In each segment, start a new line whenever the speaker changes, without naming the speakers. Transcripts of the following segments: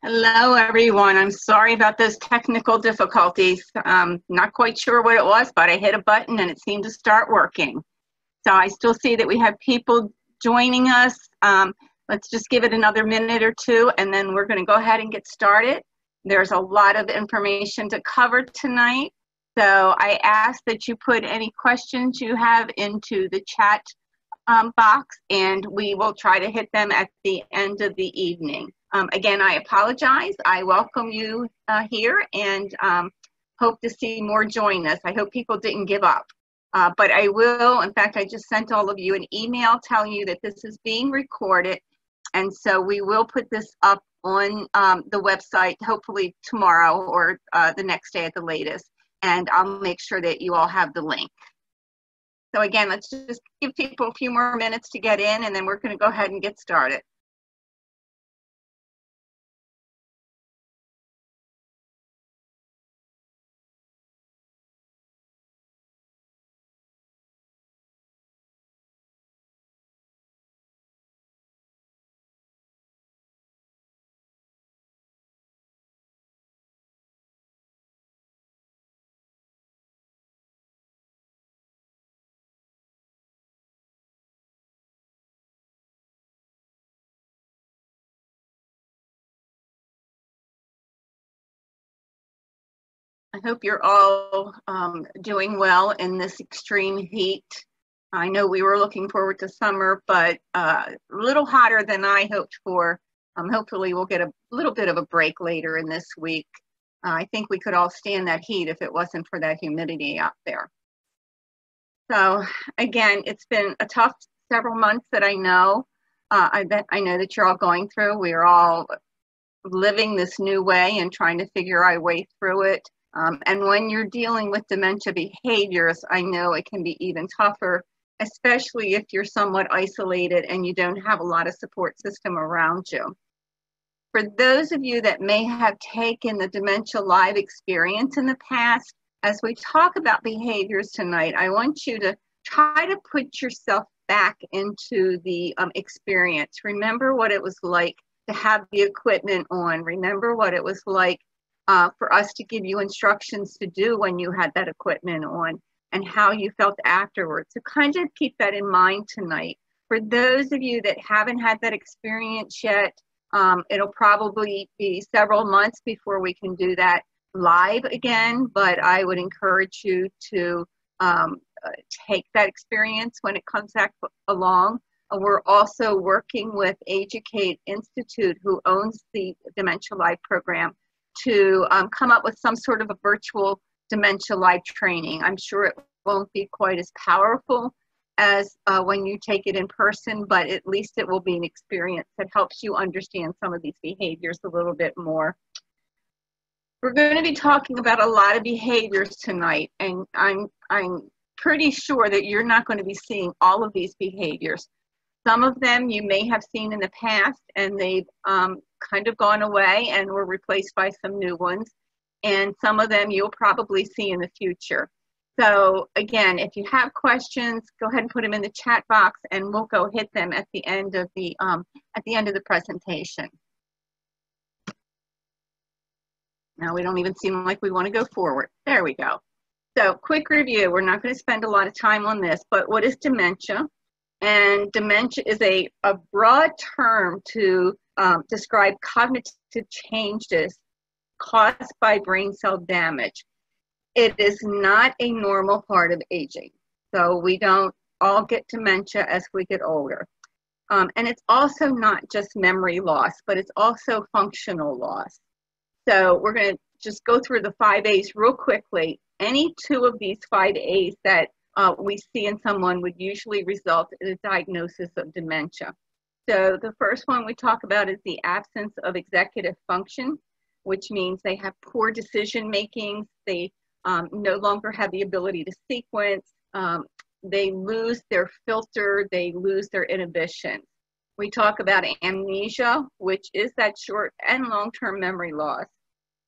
Hello, everyone. I'm sorry about those technical difficulties. Not quite sure what it was, but I hit a button and it seemed to start working. So I still see that we have people joining us. Let's just give it another minute or two, and then we're going to go ahead and get started. There's a lot of information to cover tonight. So I ask that you put any questions you have into the chat box, and we will try to hit them at the end of the evening. Again, I apologize. I welcome you here and hope to see more join us. I hope people didn't give up. But I will, in fact, I just sent all of you an email telling you that this is being recorded. And so we will put this up on the website, hopefully tomorrow or the next day at the latest. And I'll make sure that you all have the link. So again, let's just give people a few more minutes to get in, and then we're going to go ahead and get started. I hope you're all doing well in this extreme heat. I know we were looking forward to summer, but a little hotter than I hoped for. Hopefully we'll get a little bit of a break later in this week. I think we could all stand that heat if it wasn't for that humidity out there. So again, it's been a tough several months that I know. I know that you're all going through. We are all living this new way and trying to figure our way through it. And when you're dealing with dementia behaviors, I know it can be even tougher, especially if you're somewhat isolated and you don't have a lot of support system around you. For those of you that may have taken the Dementia Live experience in the past, as we talk about behaviors tonight, I want you to try to put yourself back into the experience. Remember what it was like to have the equipment on. Remember what it was like for us to give you instructions to do when you had that equipment on and how you felt afterwards. So kind of keep that in mind tonight. For those of you that haven't had that experience yet, it'll probably be several months before we can do that live again, but I would encourage you to take that experience when it comes back along. We're also working with Agicate Institute, who owns the Dementia Live program, to come up with some sort of a virtual Dementia Live training. I'm sure it won't be quite as powerful as when you take it in person, but at least it will be an experience that helps you understand some of these behaviors a little bit more. We're going to be talking about a lot of behaviors tonight, and I'm pretty sure that you're not going to be seeing all of these behaviors. Some of them you may have seen in the past, and they've kind of gone away and were replaced by some new ones. And some of them you'll probably see in the future. So again, if you have questions, go ahead and put them in the chat box, and we'll go hit them at the end of the presentation. Now we don't even seem like we want to go forward. There we go. So quick review. We're not going to spend a lot of time on this, but what is dementia? And dementia is a broad term to describe cognitive changes caused by brain cell damage. It is not a normal part of aging. So we don't all get dementia as we get older. And it's also not just memory loss, but it's also functional loss. So we're going to just go through the 5 A's real quickly. Any two of these 5 A's that we see in someone would usually result in a diagnosis of dementia. So the first one we talk about is the absence of executive function, which means they have poor decision making. They no longer have the ability to sequence. They lose their filter. They lose their inhibition. We talk about amnesia, which is that short and long-term memory loss.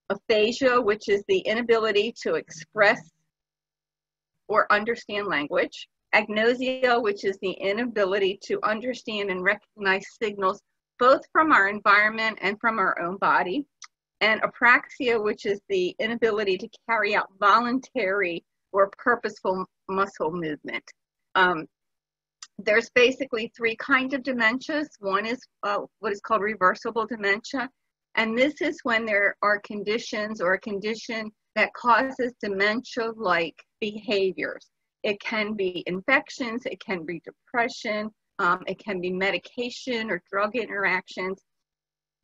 Aphasia, which is the inability to express or understand language. Agnosia, which is the inability to understand and recognize signals both from our environment and from our own body. And apraxia, which is the inability to carry out voluntary or purposeful muscle movement. There's basically three kinds of dementias. One is what is called reversible dementia. And this is when there are conditions or a condition that causes dementia-like behaviors. It can be infections, it can be depression, it can be medication or drug interactions.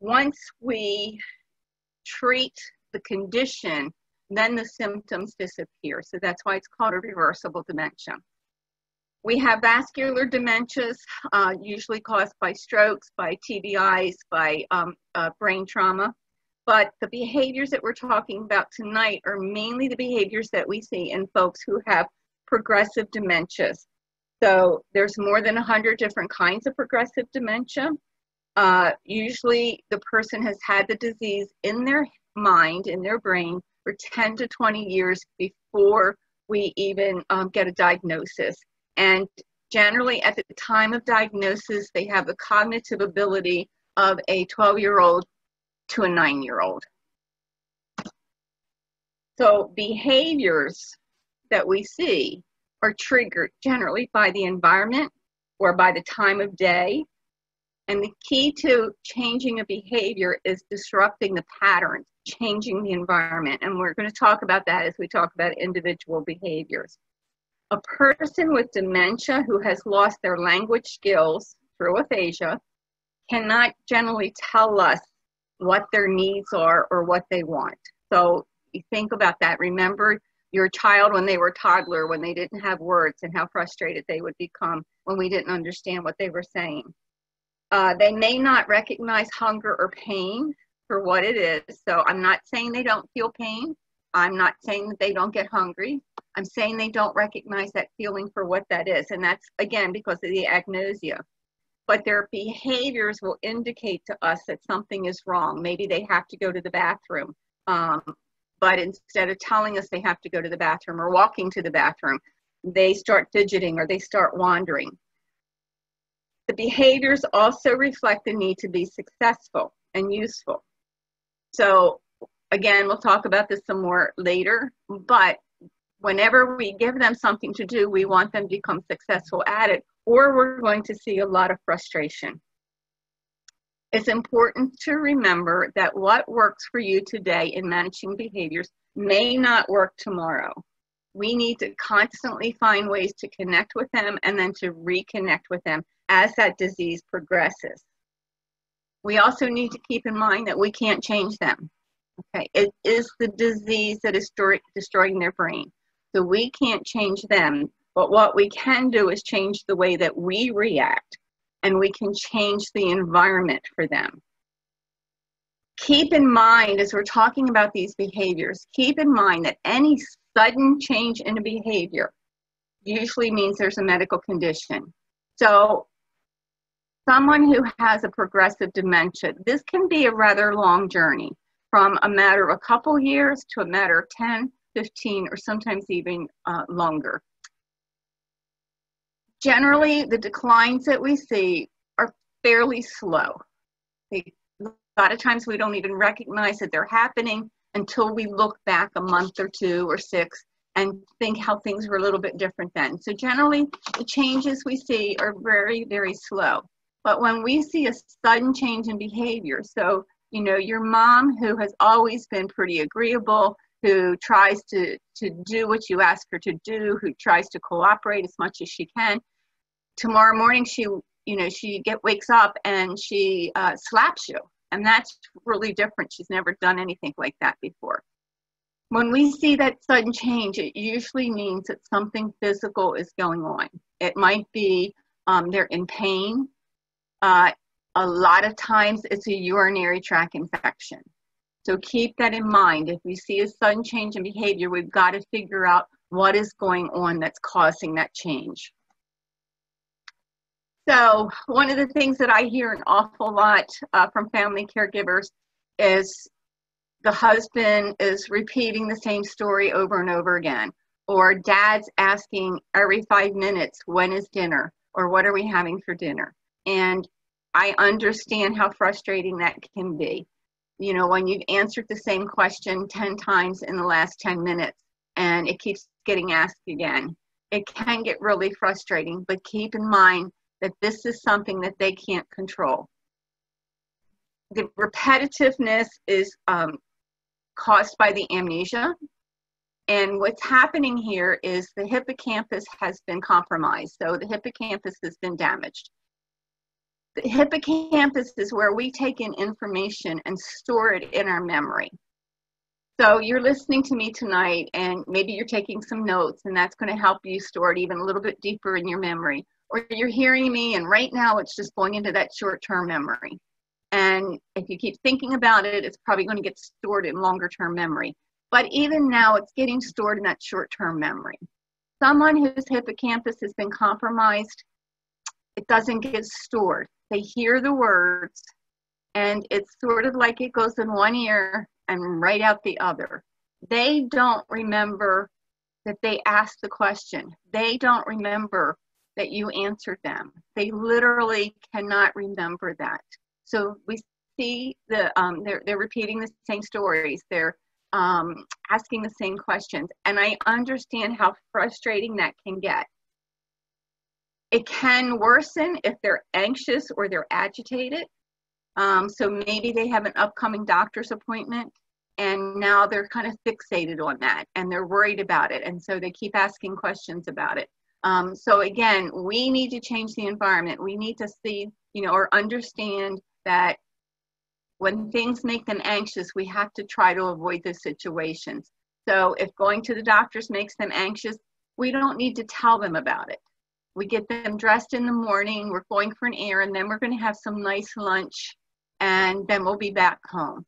Once we treat the condition, then the symptoms disappear. So that's why it's called a reversible dementia. We have vascular dementias, usually caused by strokes, by TBIs, by brain trauma. But the behaviors that we're talking about tonight are mainly the behaviors that we see in folks who have progressive dementias. So there's more than 100 different kinds of progressive dementia. Usually the person has had the disease in their mind, in their brain, for 10 to 20 years before we even get a diagnosis. And generally at the time of diagnosis, they have the cognitive ability of a 12-year-old to a 9-year-old. So behaviors that we see are triggered generally by the environment or by the time of day. And the key to changing a behavior is disrupting the patterns, changing the environment. And we're going to talk about that as we talk about individual behaviors. A person with dementia who has lost their language skills through aphasia cannot generally tell us what their needs are or what they want. So you think about that. Remember your child when they were a toddler, when they didn't have words, and how frustrated they would become when we didn't understand what they were saying. They may not recognize hunger or pain for what it is. So I'm not saying they don't feel pain. I'm not saying that they don't get hungry. I'm saying they don't recognize that feeling for what that is. And that's, again, because of the agnosia. But their behaviors will indicate to us that something is wrong. Maybe they have to go to the bathroom. But instead of telling us they have to go to the bathroom or walking to the bathroom, they start fidgeting or they start wandering. The behaviors also reflect the need to be successful and useful. So again, we'll talk about this some more later, but whenever we give them something to do, we want them to become successful at it, or we're going to see a lot of frustration. It's important to remember that what works for you today in managing behaviors may not work tomorrow. We need to constantly find ways to connect with them and then to reconnect with them as that disease progresses. We also need to keep in mind that we can't change them. Okay, it is the disease that is destroying their brain. So we can't change them, but what we can do is change the way that we react, and we can change the environment for them. Keep in mind, as we're talking about these behaviors, keep in mind that any sudden change in a behavior usually means there's a medical condition. So someone who has a progressive dementia, this can be a rather long journey, from a matter of a couple years to a matter of 10, 15, or sometimes even longer. Generally, the declines that we see are fairly slow. A lot of times we don't even recognize that they're happening until we look back a month or 2 or 6 and think how things were a little bit different then. So generally, the changes we see are very, very slow. But when we see a sudden change in behavior, so you know, your mom who has always been pretty agreeable, who tries to do what you ask her to do, who tries to cooperate as much as she can, tomorrow morning she wakes up and she slaps you. And that's really different. She's never done anything like that before. When we see that sudden change, it usually means that something physical is going on. It might be they're in pain. A lot of times it's a urinary tract infection. So keep that in mind. If we see a sudden change in behavior, we've got to figure out what is going on that's causing that change. So one of the things that I hear an awful lot from family caregivers is the husband is repeating the same story over and over again, or dad's asking every 5 minutes, when is dinner, or what are we having for dinner? And I understand how frustrating that can be. You know, when you've answered the same question 10 times in the last 10 minutes and it keeps getting asked again, it can get really frustrating, but keep in mind that this is something that they can't control. The repetitiveness is caused by the amnesia. And what's happening here is the hippocampus has been compromised. So the hippocampus has been damaged. The hippocampus is where we take in information and store it in our memory. So you're listening to me tonight and maybe you're taking some notes and that's going to help you store it even a little bit deeper in your memory. Or you're hearing me and right now it's just going into that short-term memory. And if you keep thinking about it, it's probably going to get stored in longer-term memory. But even now, it's getting stored in that short-term memory. Someone whose hippocampus has been compromised, it doesn't get stored. They hear the words, and it's sort of like it goes in one ear and right out the other. They don't remember that they asked the question. They don't remember that you answered them. They literally cannot remember that. So we see they're repeating the same stories. They're asking the same questions. And I understand how frustrating that can get. It can worsen if they're anxious or they're agitated. So maybe they have an upcoming doctor's appointment and now they're kind of fixated on that and they're worried about it. And so they keep asking questions about it. So again, we need to change the environment. We need to see, or understand that when things make them anxious, we have to try to avoid those situations. So if going to the doctors makes them anxious, we don't need to tell them about it. We get them dressed in the morning, we're going for an errand, then we're going to have some nice lunch, and then we'll be back home.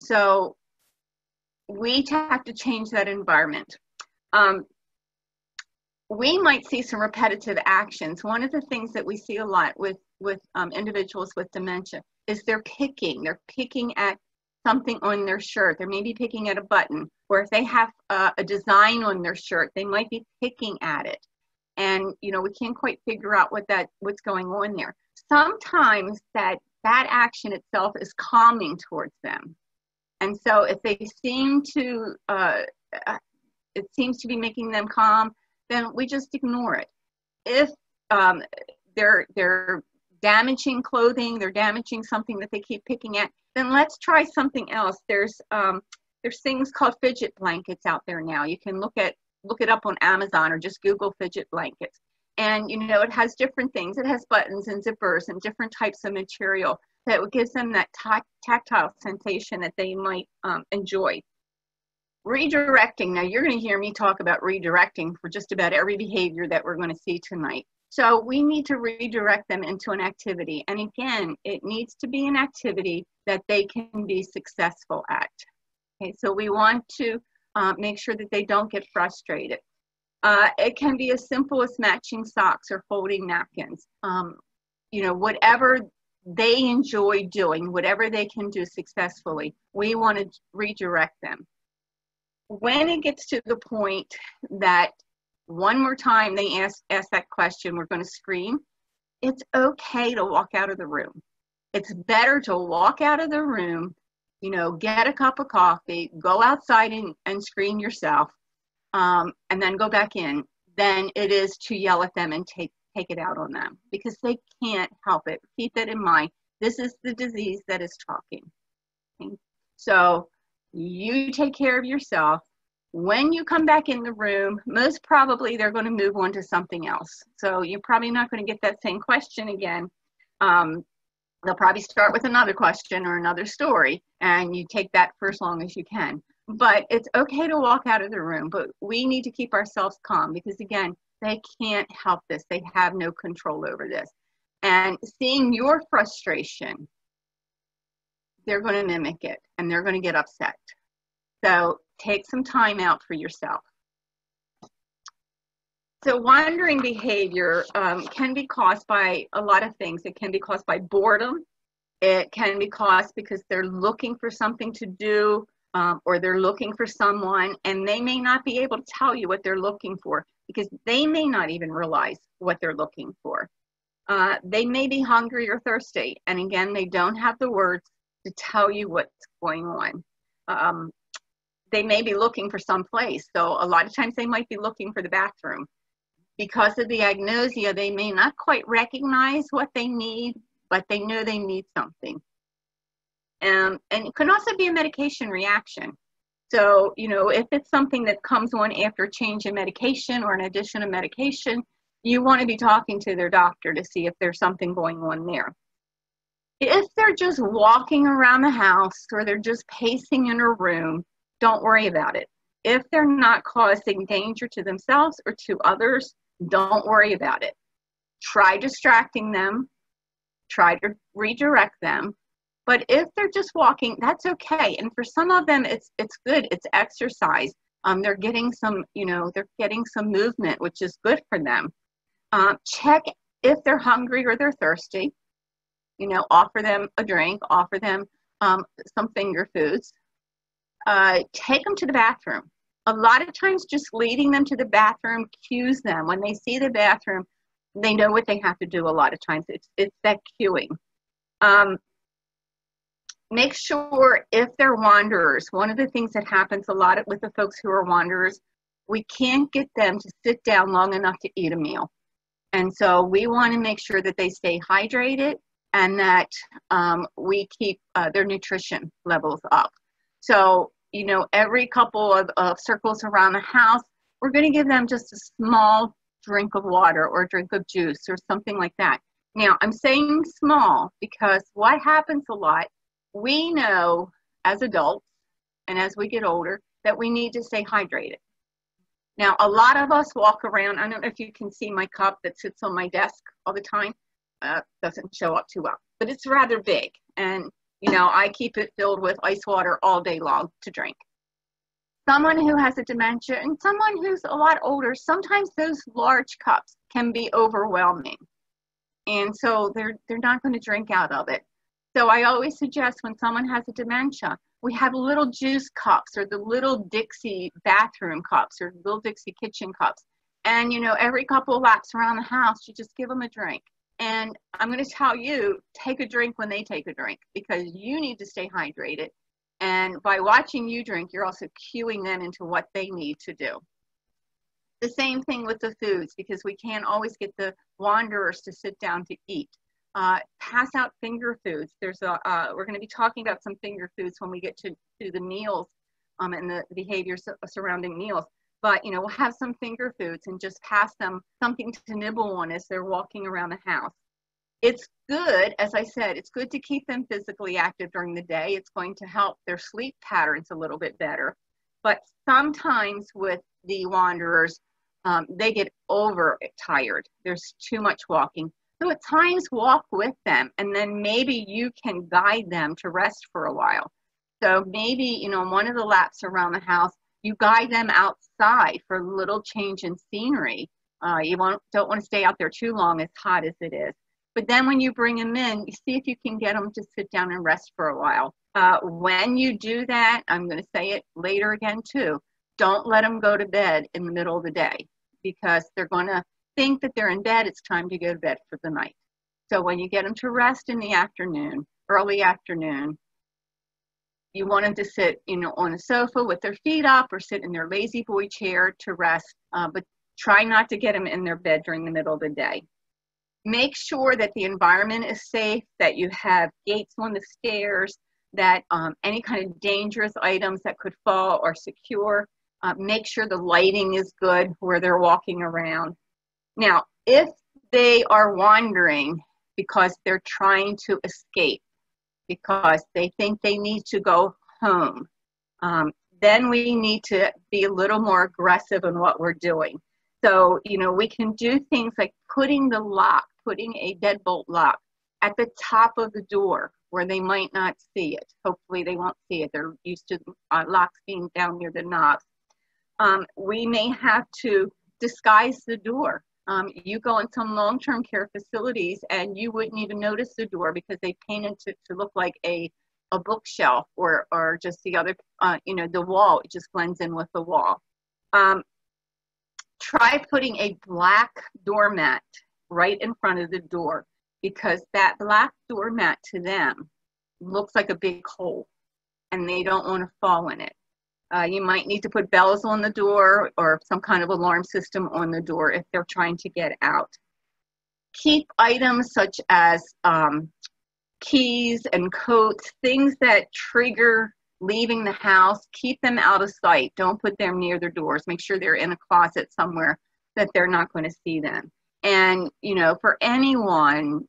So we have to change that environment. We might see some repetitive actions. One of the things that we see a lot with individuals with dementia is they're picking at something on their shirt. They're maybe picking at a button, or if they have a design on their shirt, they might be picking at it. And, we can't quite figure out what's going on there. Sometimes that action itself is calming towards them. And so if they seem to, it seems to be making them calm, then we just ignore it. If they're damaging clothing, they're damaging something that they keep picking at, then let's try something else. There's things called fidget blankets out there now. You can look it up on Amazon or just Google fidget blankets. And it has different things. It has buttons and zippers and different types of material that gives them that tactile sensation that they might enjoy. Redirecting. Now you're going to hear me talk about redirecting for just about every behavior that we're going to see tonight. So we need to redirect them into an activity. And again, it needs to be an activity that they can be successful at. Okay, so we want to make sure that they don't get frustrated. It can be as simple as matching socks or folding napkins. Whatever they enjoy doing, whatever they can do successfully, we want to redirect them. When it gets to the point that one more time they ask that question, we're going to scream, it's okay to walk out of the room. It's better to walk out of the room, get a cup of coffee, go outside and scream yourself, and then go back in, than it is to yell at them and take it out on them, because they can't help it. Keep that in mind. This is the disease that is talking. Okay? So you take care of yourself. When you come back in the room, most probably they're going to move on to something else. So you're probably not going to get that same question again. They'll probably start with another question or another story, and you take that for as long as you can. But it's okay to walk out of the room, but we need to keep ourselves calm because, again, they can't help this. They have no control over this. And seeing your frustration, they're going to mimic it, and they're going to get upset. So take some time out for yourself. So wandering behavior can be caused by a lot of things. It can be caused by boredom. It can be caused because they're looking for something to do, or they're looking for someone, and they may not be able to tell you what they're looking for because they may not even realize what they're looking for. They may be hungry or thirsty, and again, they don't have the words to tell you what's going on. They may be looking for some place, so a lot of times they might be looking for the bathroom. Because of the agnosia, they may not quite recognize what they need, but they know they need something. And it can also be a medication reaction. So, you know, if it's something that comes on after a change in medication or an addition of medication, you want to be talking to their doctor to see if there's something going on there. If they're just walking around the house or they're just pacing in a room, don't worry about it. If they're not causing danger to themselves or to others, don't worry about it. Try distracting them, try to redirect them. But if they're just walking, that's okay. And for some of them, it's good. It's exercise. They're getting some, you know, they're getting some movement, which is good for them. Check if they're hungry or they're thirsty. You know, offer them a drink, offer them some finger foods. Take them to the bathroom. A lot of times just leading them to the bathroom cues them. When they see the bathroom, they know what they have to do a lot of times. It's that cueing. Make sure if they're wanderers, one of the things that happens a lot with the folks who are wanderers, we can't get them to sit down long enough to eat a meal. And so we want to make sure that they stay hydrated and that we keep their nutrition levels up. So, you know, every couple of circles around the house, we're going to give them just a small drink of water or a drink of juice or something like that. Now, I'm saying small because what happens a lot, we know as adults and as we get older that we need to stay hydrated. Now, a lot of us walk around, I don't know if you can see my cup that sits on my desk all the time. Doesn't show up too well, but it's rather big. And you know, I keep it filled with ice water all day long to drink. Someone who has a dementia and someone who's a lot older, sometimes those large cups can be overwhelming. And so they're not going to drink out of it. So I always suggest when someone has a dementia, we have little juice cups or the little Dixie bathroom cups or little Dixie kitchen cups. And, you know, every couple of laps around the house, you just give them a drink. And I'm going to tell you, take a drink when they take a drink because you need to stay hydrated. And by watching you drink, you're also cueing them into what they need to do. The same thing with the foods because we can't always get the wanderers to sit down to eat. Pass out finger foods. We're going to be talking about some finger foods when we get to the meals and the behaviors surrounding meals. But, you know, we'll have some finger foods and just pass them something to nibble on as they're walking around the house. It's good, as I said, it's good to keep them physically active during the day. It's going to help their sleep patterns a little bit better. But sometimes with the wanderers, they get overtired. There's too much walking. So at times walk with them and then maybe you can guide them to rest for a while. So maybe, you know, one of the laps around the house, you guide them outside for a little change in scenery. You don't want to stay out there too long, as hot as it is. But then when you bring them in, you see if you can get them to sit down and rest for a while. When you do that, I'm going to say it later again too, don't let them go to bed in the middle of the day because they're going to think that they're in bed, it's time to go to bed for the night. So when you get them to rest in the afternoon, early afternoon, you want them to sit, you know, on a sofa with their feet up or sit in their lazy boy chair to rest, but try not to get them in their bed during the middle of the day. Make sure that the environment is safe, that you have gates on the stairs, that any kind of dangerous items that could fall are secure. Make sure the lighting is good where they're walking around. Now, if they are wandering because they're trying to escape, because they think they need to go home, then we need to be a little more aggressive in what we're doing. So, you know, we can do things like putting a deadbolt lock at the top of the door where they might not see it. Hopefully they won't see it. They're used to locks being down near the knobs. We may have to disguise the door. You go in some long-term care facilities and you wouldn't even notice the door because they painted it to look like a bookshelf or just the other, you know, the wall. It just blends in with the wall. Try putting a black doormat right in front of the door, because that black doormat to them looks like a big hole and they don't want to fall in it. You might need to put bells on the door or some kind of alarm system on the door if they're trying to get out. Keep items such as keys and coats, things that trigger leaving the house, keep them out of sight. Don't put them near their doors. Make sure they're in a closet somewhere that they're not going to see them. And, you know, for anyone,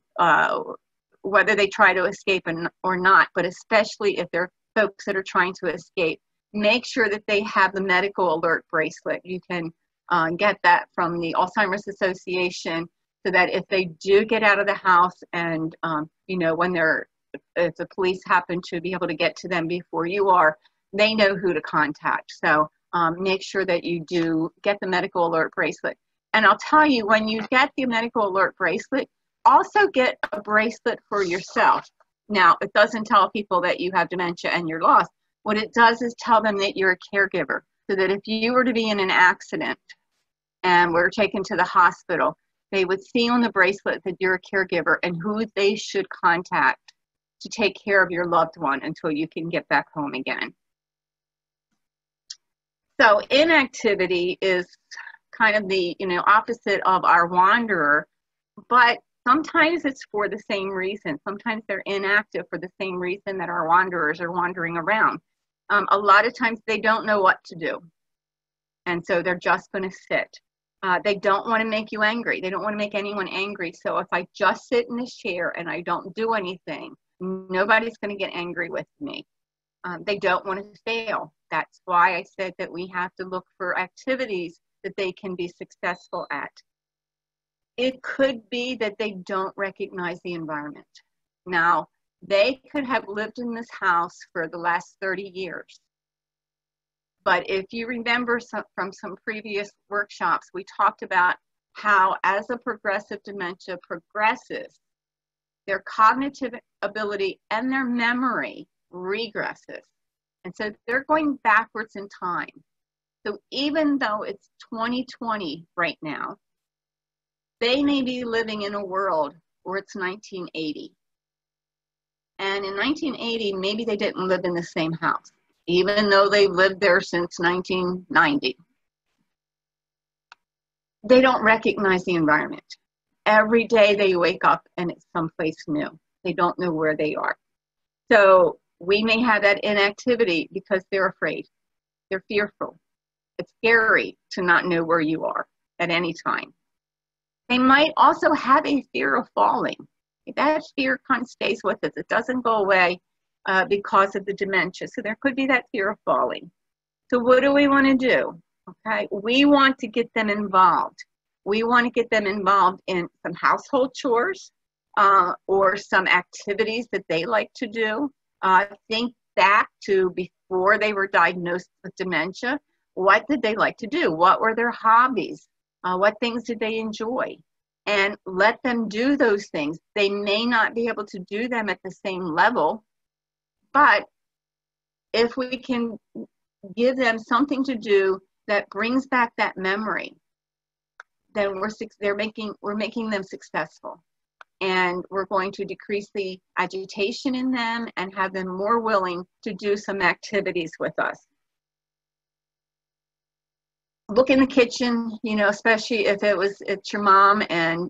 whether they try to escape or not, but especially if they're folks that are trying to escape, make sure that they have the medical alert bracelet. You can get that from the Alzheimer's Association, so that if they do get out of the house and, you know, if the police happen to be able to get to them before you are, they know who to contact. So make sure that you do get the medical alert bracelet. And I'll tell you, when you get the medical alert bracelet, also get a bracelet for yourself. Now, it doesn't tell people that you have dementia and you're lost. What it does is tell them that you're a caregiver, so that if you were to be in an accident and were taken to the hospital, they would see on the bracelet that you're a caregiver and who they should contact to take care of your loved one until you can get back home again. So inactivity is kind of the, you know, opposite of our wanderer, but sometimes it's for the same reason. Sometimes they're inactive for the same reason that our wanderers are wandering around. A lot of times they don't know what to do, and so they're just going to sit. They don't want to make you angry. They don't want to make anyone angry. So if I just sit in this chair and I don't do anything, nobody's going to get angry with me. They don't want to fail. That's why I said that we have to look for activities that they can be successful at. It could be that they don't recognize the environment. Now, they could have lived in this house for the last 30 years. But if you remember from some previous workshops, we talked about how as a progressive dementia progresses, their cognitive ability and their memory regresses. And so they're going backwards in time. So even though it's 2020 right now, they may be living in a world where it's 1980. And in 1980, maybe they didn't live in the same house, even though they've lived there since 1990. They don't recognize the environment. Every day they wake up and it's someplace new. They don't know where they are. So we may have that inactivity because they're afraid. They're fearful. It's scary to not know where you are at any time. They might also have a fear of falling. That fear kind of stays with us. It doesn't go away because of the dementia. So there could be that fear of falling. So what do we want to do? Okay, we want to get them involved. We want to get them involved in some household chores or some activities that they like to do. Think back to before they were diagnosed with dementia. What did they like to do? What were their hobbies? What things did they enjoy? And let them do those things. They may not be able to do them at the same level, but if we can give them something to do that brings back that memory, then we're making them successful. And we're going to decrease the agitation in them and have them more willing to do some activities with us. Look in the kitchen, you know, especially if it's your mom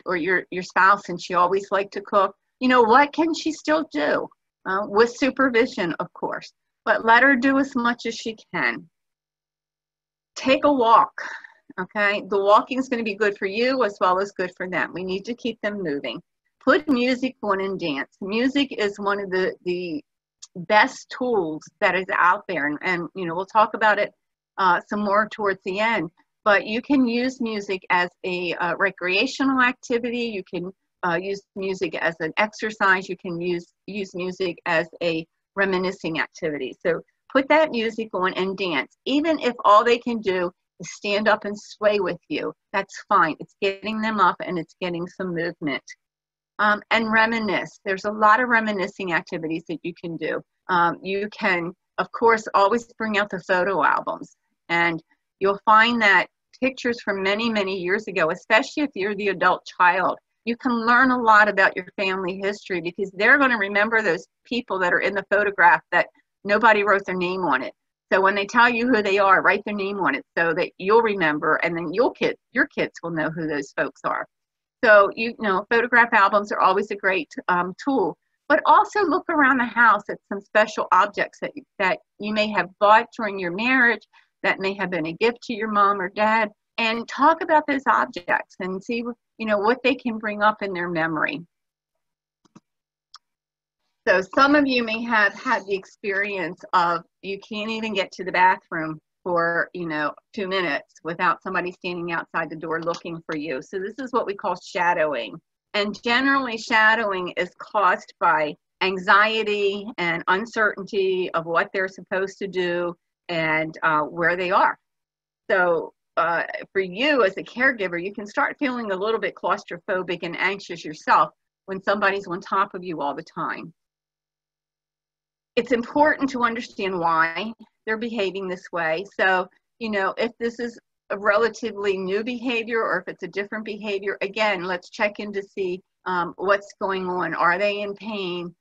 or your spouse and she always liked to cook. You know, what can she still do? With supervision, of course, but let her do as much as she can. Take a walk, okay? The walking is going to be good for you as well as good for them. We need to keep them moving. Put music on and dance. Music is one of the best tools that is out there, and you know, we'll talk about it some more towards the end, but you can use music as a recreational activity. You can use music as an exercise. You can use music as a reminiscing activity. So put that music on and dance. Even if all they can do is stand up and sway with you, that's fine. It's getting them up and it's getting some movement. And reminisce. There's a lot of reminiscing activities that you can do. You can, of course, always bring out the photo albums. And you'll find that pictures from many, many years ago, especially if you're the adult child, you can learn a lot about your family history, because they're going to remember those people that are in the photograph that nobody wrote their name on it. So when they tell you who they are, write their name on it so that you'll remember, and then your kids will know who those folks are. So, you know, photograph albums are always a great tool. But also look around the house at some special objects that you may have bought during your marriage, that may have been a gift to your mom or dad, and talk about those objects and see, you know, what they can bring up in their memory. So some of you may have had the experience of you can't even get to the bathroom for, you know, 2 minutes without somebody standing outside the door looking for you. So this is what we call shadowing. And generally shadowing is caused by anxiety and uncertainty of what they're supposed to do and where they are. So for you as a caregiver, you can start feeling a little bit claustrophobic and anxious yourself when somebody's on top of you all the time. It's important to understand why they're behaving this way. So, you know, if this is a relatively new behavior or if it's a different behavior, again, let's check in to see what's going on. Are they in pain?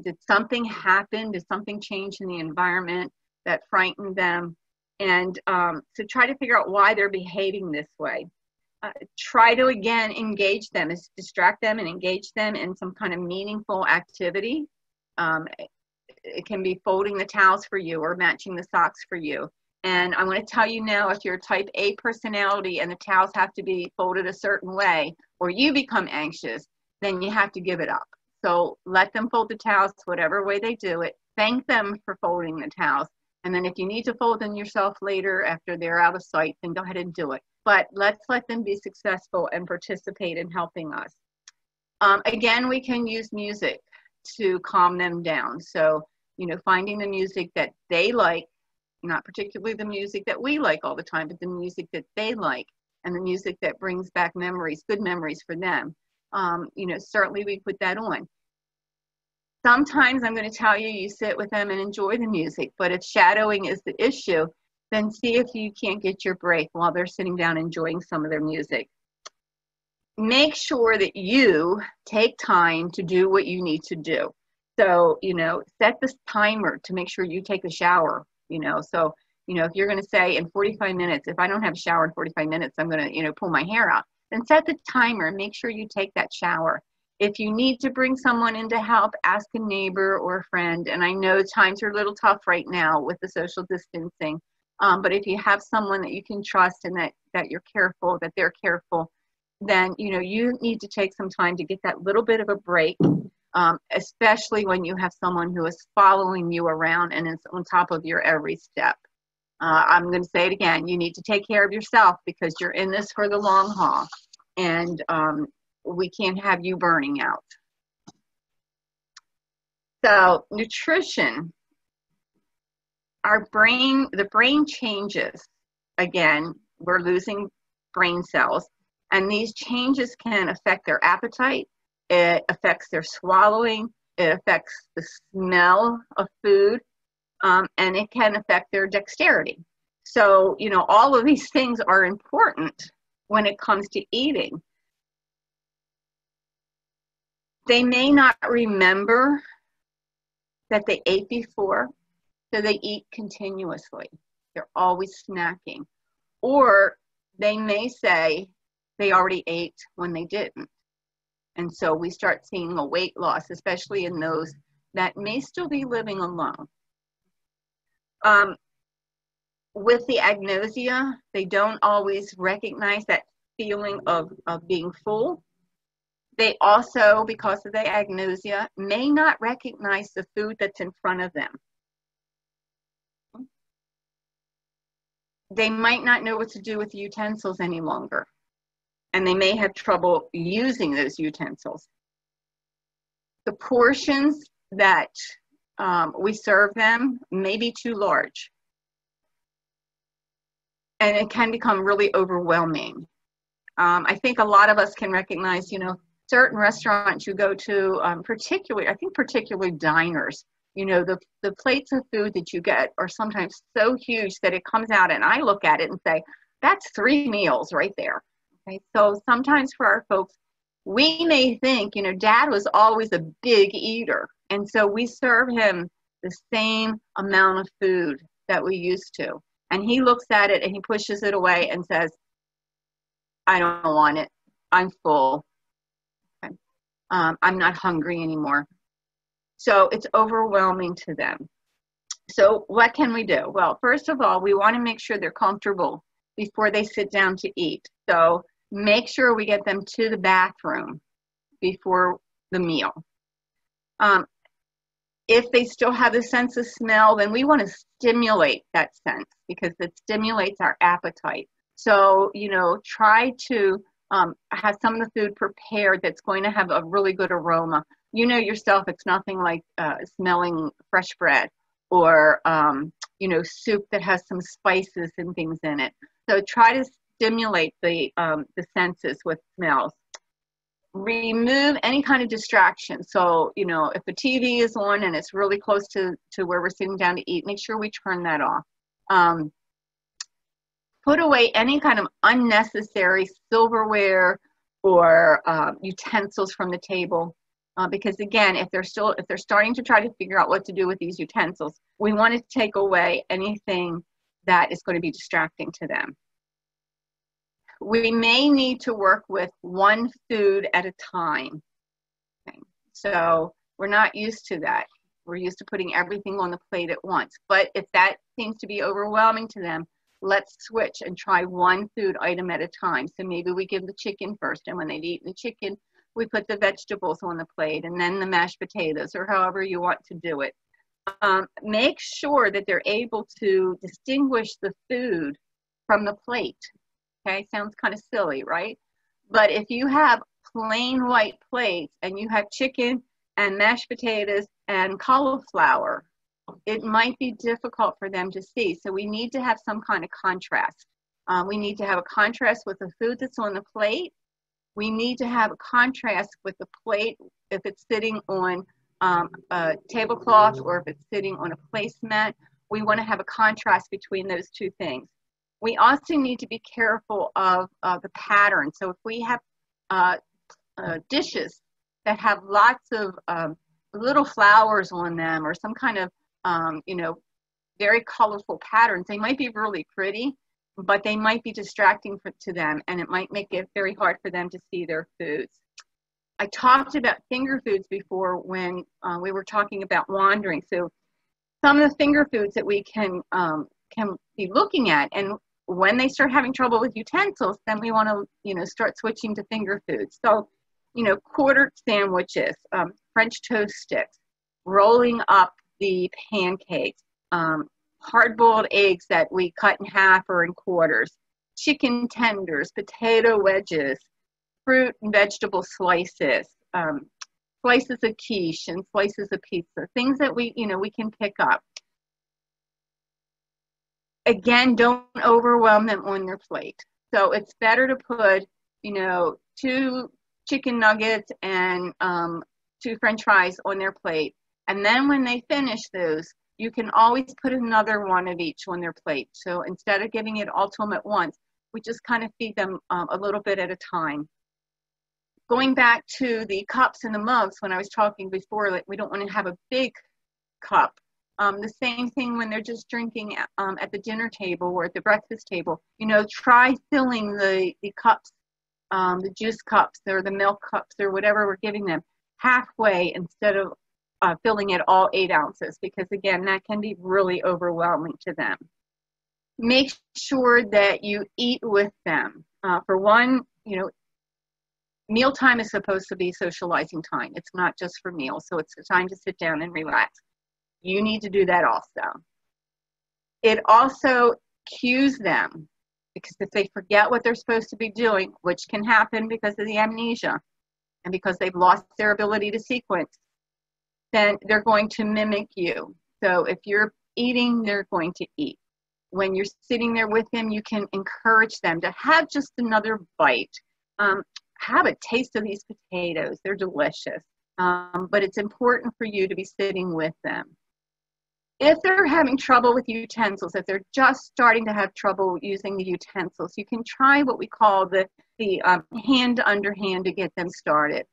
Did something happen? Did something change in the environment that frightened them? And so try to figure out why they're behaving this way. Try to, again, engage them, distract them and engage them in some kind of meaningful activity. It can be folding the towels for you or matching the socks for you. And I'm going to tell you now, if you're type A personality and the towels have to be folded a certain way, or you become anxious, then you have to give it up. So let them fold the towels whatever way they do it. Thank them for folding the towels. And then if you need to fold them yourself later after they're out of sight, then go ahead and do it. But let's let them be successful and participate in helping us. Again, we can use music to calm them down. So, you know, finding the music that they like, not particularly the music that we like all the time, but the music that they like and the music that brings back memories, good memories for them. You know, certainly we put that on. Sometimes I'm going to tell you, you sit with them and enjoy the music, but if shadowing is the issue, then see if you can't get your break while they're sitting down enjoying some of their music. Make sure that you take time to do what you need to do. So, you know, set this timer to make sure you take a shower, you know. So, you know, if you're going to say in 45 minutes, if I don't have a shower in 45 minutes, I'm going to, you know, pull my hair out. Then set the timer and make sure you take that shower. If you need to bring someone in to help, ask a neighbor or a friend. And I know times are a little tough right now with the social distancing. But if you have someone that you can trust and that you're careful, that they're careful, then, you know, you need to take some time to get that little bit of a break. Especially when you have someone who is following you around and is on top of your every step. I'm going to say it again, you need to take care of yourself because you're in this for the long haul, and we can't have you burning out. So nutrition, the brain changes. Again, we're losing brain cells, and these changes can affect their appetite. It affects their swallowing, it affects the smell of food, and it can affect their dexterity. So, you know, all of these things are important when it comes to eating. They may not remember that they ate before, so they eat continuously. They're always snacking. Or they may say they already ate when they didn't. And so we start seeing a weight loss, especially in those that may still be living alone. With the agnosia, they don't always recognize that feeling of being full. They also, because of the agnosia, may not recognize the food that's in front of them. They might not know what to do with the utensils any longer, and they may have trouble using those utensils. The portions that we serve them may be too large, and it can become really overwhelming. I think a lot of us can recognize, you know, certain restaurants you go to, particularly diners, you know, the plates of food that you get are sometimes so huge that it comes out and I look at it and say, that's 3 meals right there. Okay, so sometimes for our folks, We may think, Dad was always a big eater, and so we serve him the same amount of food that we used to. And he looks at it and he pushes it away and says, I don't want it. I'm full. Okay. I'm not hungry anymore. So it's overwhelming to them. So what can we do? Well, first of all, we want to make sure they're comfortable before they sit down to eat. So make sure we get them to the bathroom before the meal. If they still have the sense of smell, then we want to stimulate that sense because it stimulates our appetite. So, try to have some of the food prepared that's going to have a really good aroma. You know yourself, it's nothing like smelling fresh bread or, soup that has some spices and things in it. So try to stimulate the senses with smells. Remove any kind of distraction. So, if the TV is on and it's really close to where we're sitting down to eat, make sure we turn that off. Put away any kind of unnecessary silverware or utensils from the table. Because again, if they're starting to try to figure out what to do with these utensils, we want to take away anything that is going to be distracting to them. We may need to work with one food at a time. Okay. So we're not used to that. We're used to putting everything on the plate at once. But if that seems to be overwhelming to them, let's switch and try one food item at a time. So maybe we give the chicken first, and when they've eaten the chicken, we put the vegetables on the plate and then the mashed potatoes, or however you want to do it. Make sure that they're able to distinguish the food from the plate. Okay, sounds kind of silly, right? But if you have plain white plates and you have chicken and mashed potatoes and cauliflower, it might be difficult for them to see. So we need to have some kind of contrast. We need to have a contrast with the food that's on the plate. We need to have a contrast with the plate if it's sitting on a tablecloth or if it's sitting on a placemat. We want to have a contrast between those two things. We also need to be careful of the pattern. So if we have dishes that have lots of little flowers on them or some kind of, very colorful patterns, they might be really pretty, but they might be distracting to them, and it might make it very hard for them to see their foods. I talked about finger foods before when we were talking about wandering. So some of the finger foods that we can be looking at, and when they start having trouble with utensils, then we want to, start switching to finger foods. So, quartered sandwiches, French toast sticks, rolling up the pancakes, hard-boiled eggs that we cut in half or in quarters, chicken tenders, potato wedges, fruit and vegetable slices, slices of quiche and slices of pizza, things that we can pick up. Again, don't overwhelm them on their plate. So it's better to put, 2 chicken nuggets and 2 French fries on their plate. And then when they finish those, you can always put another one of each on their plate. So instead of giving it all to them at once, we just kind of feed them a little bit at a time. Going back to the cups and the mugs, when I was talking before, like we don't want to have a big cup. The same thing when they're just drinking at the dinner table or at the breakfast table. Try filling the cups, the juice cups or the milk cups or whatever we're giving them halfway instead of filling it all 8 ounces, because again, that can be really overwhelming to them. Make sure that you eat with them. For one, mealtime is supposed to be socializing time. It's not just for meals, so it's a time to sit down and relax. You need to do that also. It also cues them, because if they forget what they're supposed to be doing, which can happen because of the amnesia and because they've lost their ability to sequence, then they're going to mimic you. So if you're eating, they're going to eat. When you're sitting there with them, you can encourage them to have just another bite. Have a taste of these potatoes. They're delicious. But it's important for you to be sitting with them. If they're having trouble with utensils, if they're just starting to have trouble using the utensils, you can try what we call the hand under hand to get them started.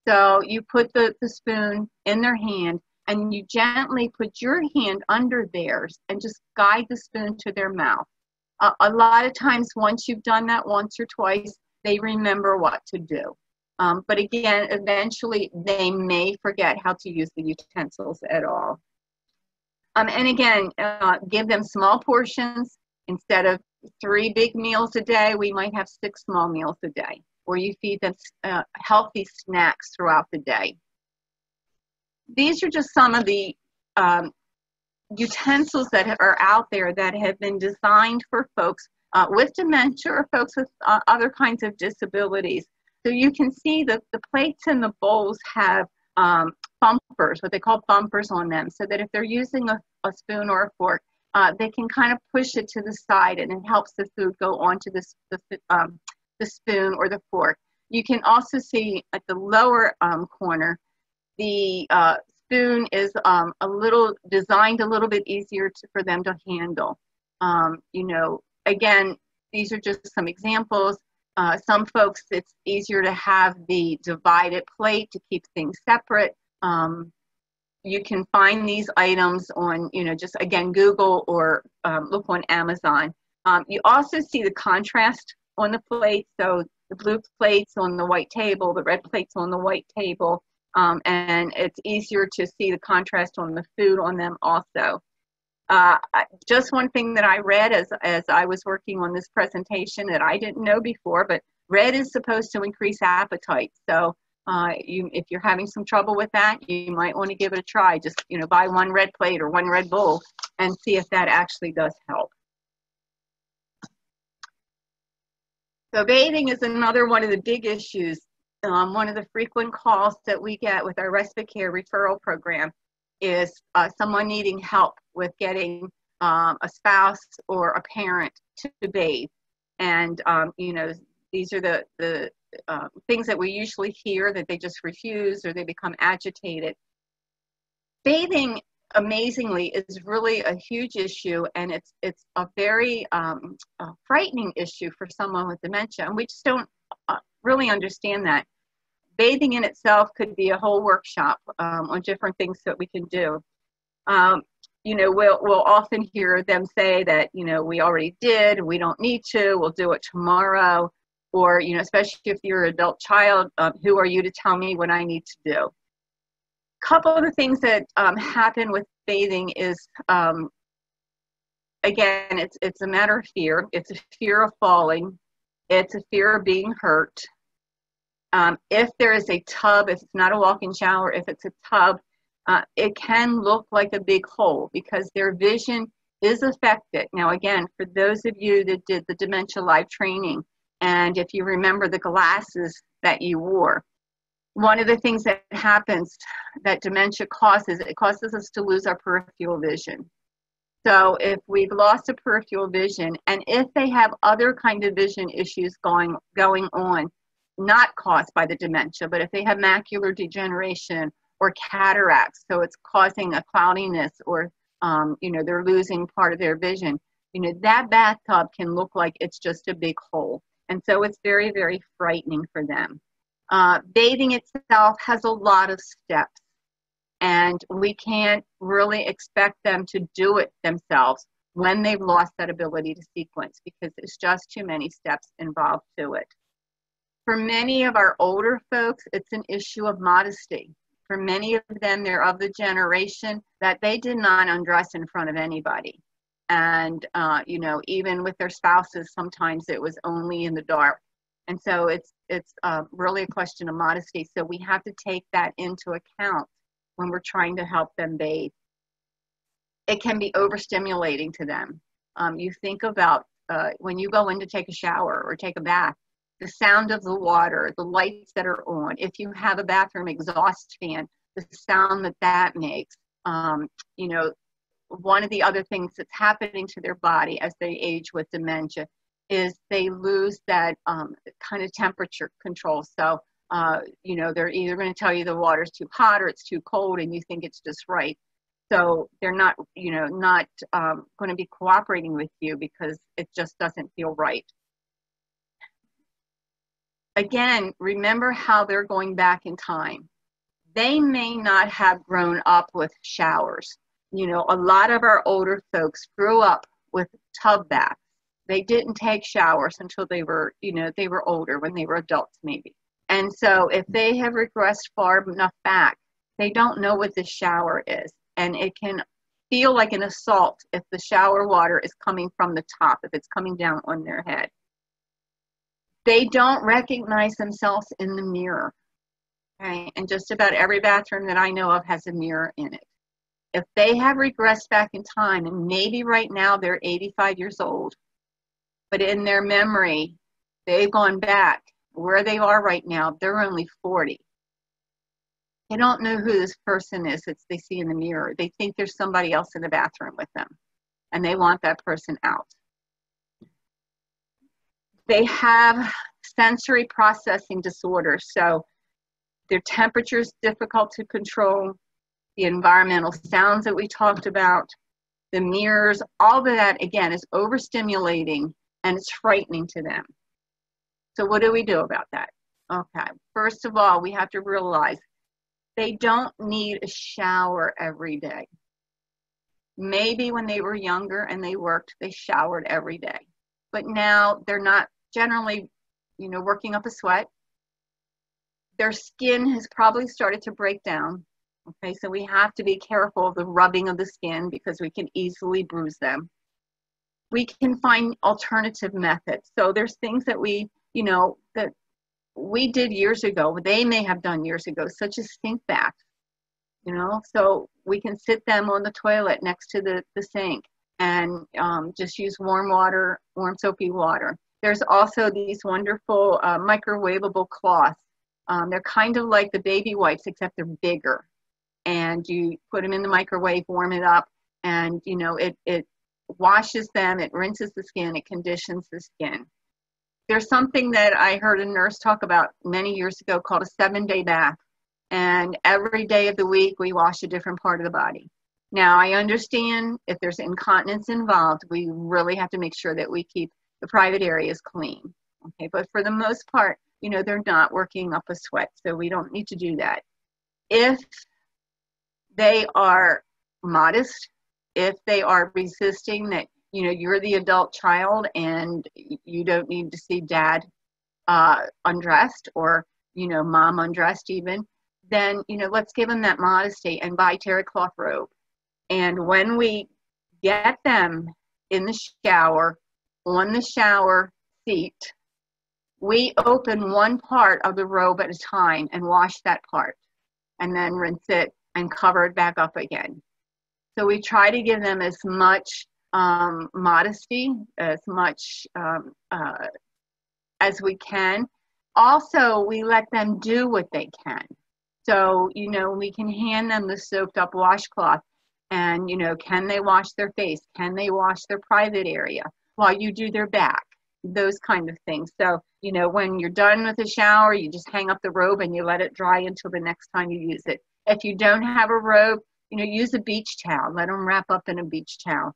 So you put the spoon in their hand and you gently put your hand under theirs and just guide the spoon to their mouth. A lot of times, once you've done that once or twice, they remember what to do. But again, eventually they may forget how to use the utensils at all. And again, give them small portions. Instead of 3 big meals a day, we might have 6 small meals a day, or you feed them healthy snacks throughout the day. These are just some of the utensils that are out there that have been designed for folks with dementia or folks with other kinds of disabilities. So you can see that the plates and the bowls have bumpers, what they call bumpers on them, so that if they're using a spoon or a fork, they can kind of push it to the side and it helps the food go onto the spoon or the fork. You can also see at the lower corner, the spoon is designed a little bit easier for them to handle. You know, again, these are just some examples. Some folks, it's easier to have the divided plate to keep things separate. You can find these items on, you know, just again, Google or look on Amazon. You also see the contrast on the plate. So the blue plates on the white table, the red plates on the white table. And it's easier to see the contrast on the food on them also. Just one thing that I read as I was working on this presentation that I didn't know before, but red is supposed to increase appetite. So if you're having some trouble with that, you might want to give it a try. Just, you know, buy 1 red plate or 1 red bowl and see if that actually does help. So bathing is another one of the big issues. One of the frequent calls that we get with our respite care referral program is someone needing help with getting a spouse or a parent to bathe. And, you know, these are the things that we usually hear, that they just refuse or they become agitated. Bathing, amazingly, is really a huge issue, and it's a very frightening issue for someone with dementia, and we just don't really understand that. Bathing in itself could be a whole workshop on different things that we can do. You know, we'll often hear them say that, you know, we already did, we don't need to, we'll do it tomorrow. Or, you know, especially if you're an adult child, who are you to tell me what I need to do? A couple of the things that happen with bathing is, again, it's a matter of fear. It's a fear of falling. It's a fear of being hurt. If there is a tub, if it's not a walk-in shower, if it's a tub, it can look like a big hole because their vision is affected. Now, again, for those of you that did the Dementia Live training, and if you remember the glasses that you wore, one of the things that happens that dementia causes, it causes us to lose our peripheral vision. So if we've lost a peripheral vision, and if they have other kind of vision issues going on, not caused by the dementia, but if they have macular degeneration or cataracts, so it's causing a cloudiness, or you know, they're losing part of their vision, you know, that bathtub can look like it's just a big hole. And so it's very, very frightening for them. Bathing itself has a lot of steps, and we can't really expect them to do it themselves when they've lost that ability to sequence, because there's just too many steps involved to it. For many of our older folks, it's an issue of modesty. For many of them, they're of the generation that they did not undress in front of anybody. And, you know, even with their spouses, sometimes it was only in the dark. And so it's really a question of modesty. So we have to take that into account when we're trying to help them bathe. It can be overstimulating to them. You think about when you go in to take a shower or take a bath, the sound of the water, the lights that are on. If you have a bathroom exhaust fan, the sound that makes. You know, one of the other things that's happening to their body as they age with dementia is they lose that kind of temperature control. So, you know, they're either going to tell you the water's too hot or it's too cold, and you think it's just right. So they're not, not going to be cooperating with you because it just doesn't feel right. Again, remember how they're going back in time. They may not have grown up with showers. A lot of our older folks grew up with tub baths. They didn't take showers until they were, they were older, when they were adults maybe. And so if they have regressed far enough back, they don't know what the shower is. And it can feel like an assault if the shower water is coming from the top, if it's coming down on their head. They don't recognize themselves in the mirror. Okay? And just about every bathroom that I know of has a mirror in it. If they have regressed back in time, and maybe right now they're 85 years old, but in their memory, they've gone back where they are right now, they're only 40. They don't know who this person is that they see in the mirror. They think there's somebody else in the bathroom with them, and they want that person out. They have sensory processing disorders, so their temperature is difficult to control, the environmental sounds that we talked about, the mirrors, all of that, again, is overstimulating, and it's frightening to them. So what do we do about that? Okay, first of all, we have to realize they don't need a shower every day. Maybe when they were younger and they worked, they showered every day. But now they're not generally, working up a sweat. Their skin has probably started to break down. Okay, so we have to be careful of the rubbing of the skin because we can easily bruise them. We can find alternative methods. So there's things that we, that we did years ago, they may have done years ago, such as sink baths. So we can sit them on the toilet next to the sink and just use warm water, warm soapy water. There's also these wonderful microwavable cloths. They're kind of like the baby wipes, except they're bigger. And you put them in the microwave, warm it up, and it washes them, it rinses the skin, it conditions the skin. There's something that I heard a nurse talk about many years ago called a 7-day bath. And every day of the week, we wash a different part of the body. Now, I understand if there's incontinence involved, we really have to make sure that we keep the private areas clean. Okay, but for the most part, they're not working up a sweat, so we don't need to do that. If they are modest, if they are resisting that, you're the adult child and you don't need to see dad undressed or, mom undressed even, then, let's give them that modesty and buy terry cloth robe. And when we get them in the shower, on the shower seat, we open one part of the robe at a time and wash that part and then rinse it and cover it back up again. So we try to give them as much modesty, as much as we can. Also, we let them do what they can. So, we can hand them the soaked up washcloth and, can they wash their face? Can they wash their private area while you do their back? Those kind of things. So, when you're done with the shower, you just hang up the robe and you let it dry until the next time you use it. If you don't have a robe, use a beach towel. Let them wrap up in a beach towel.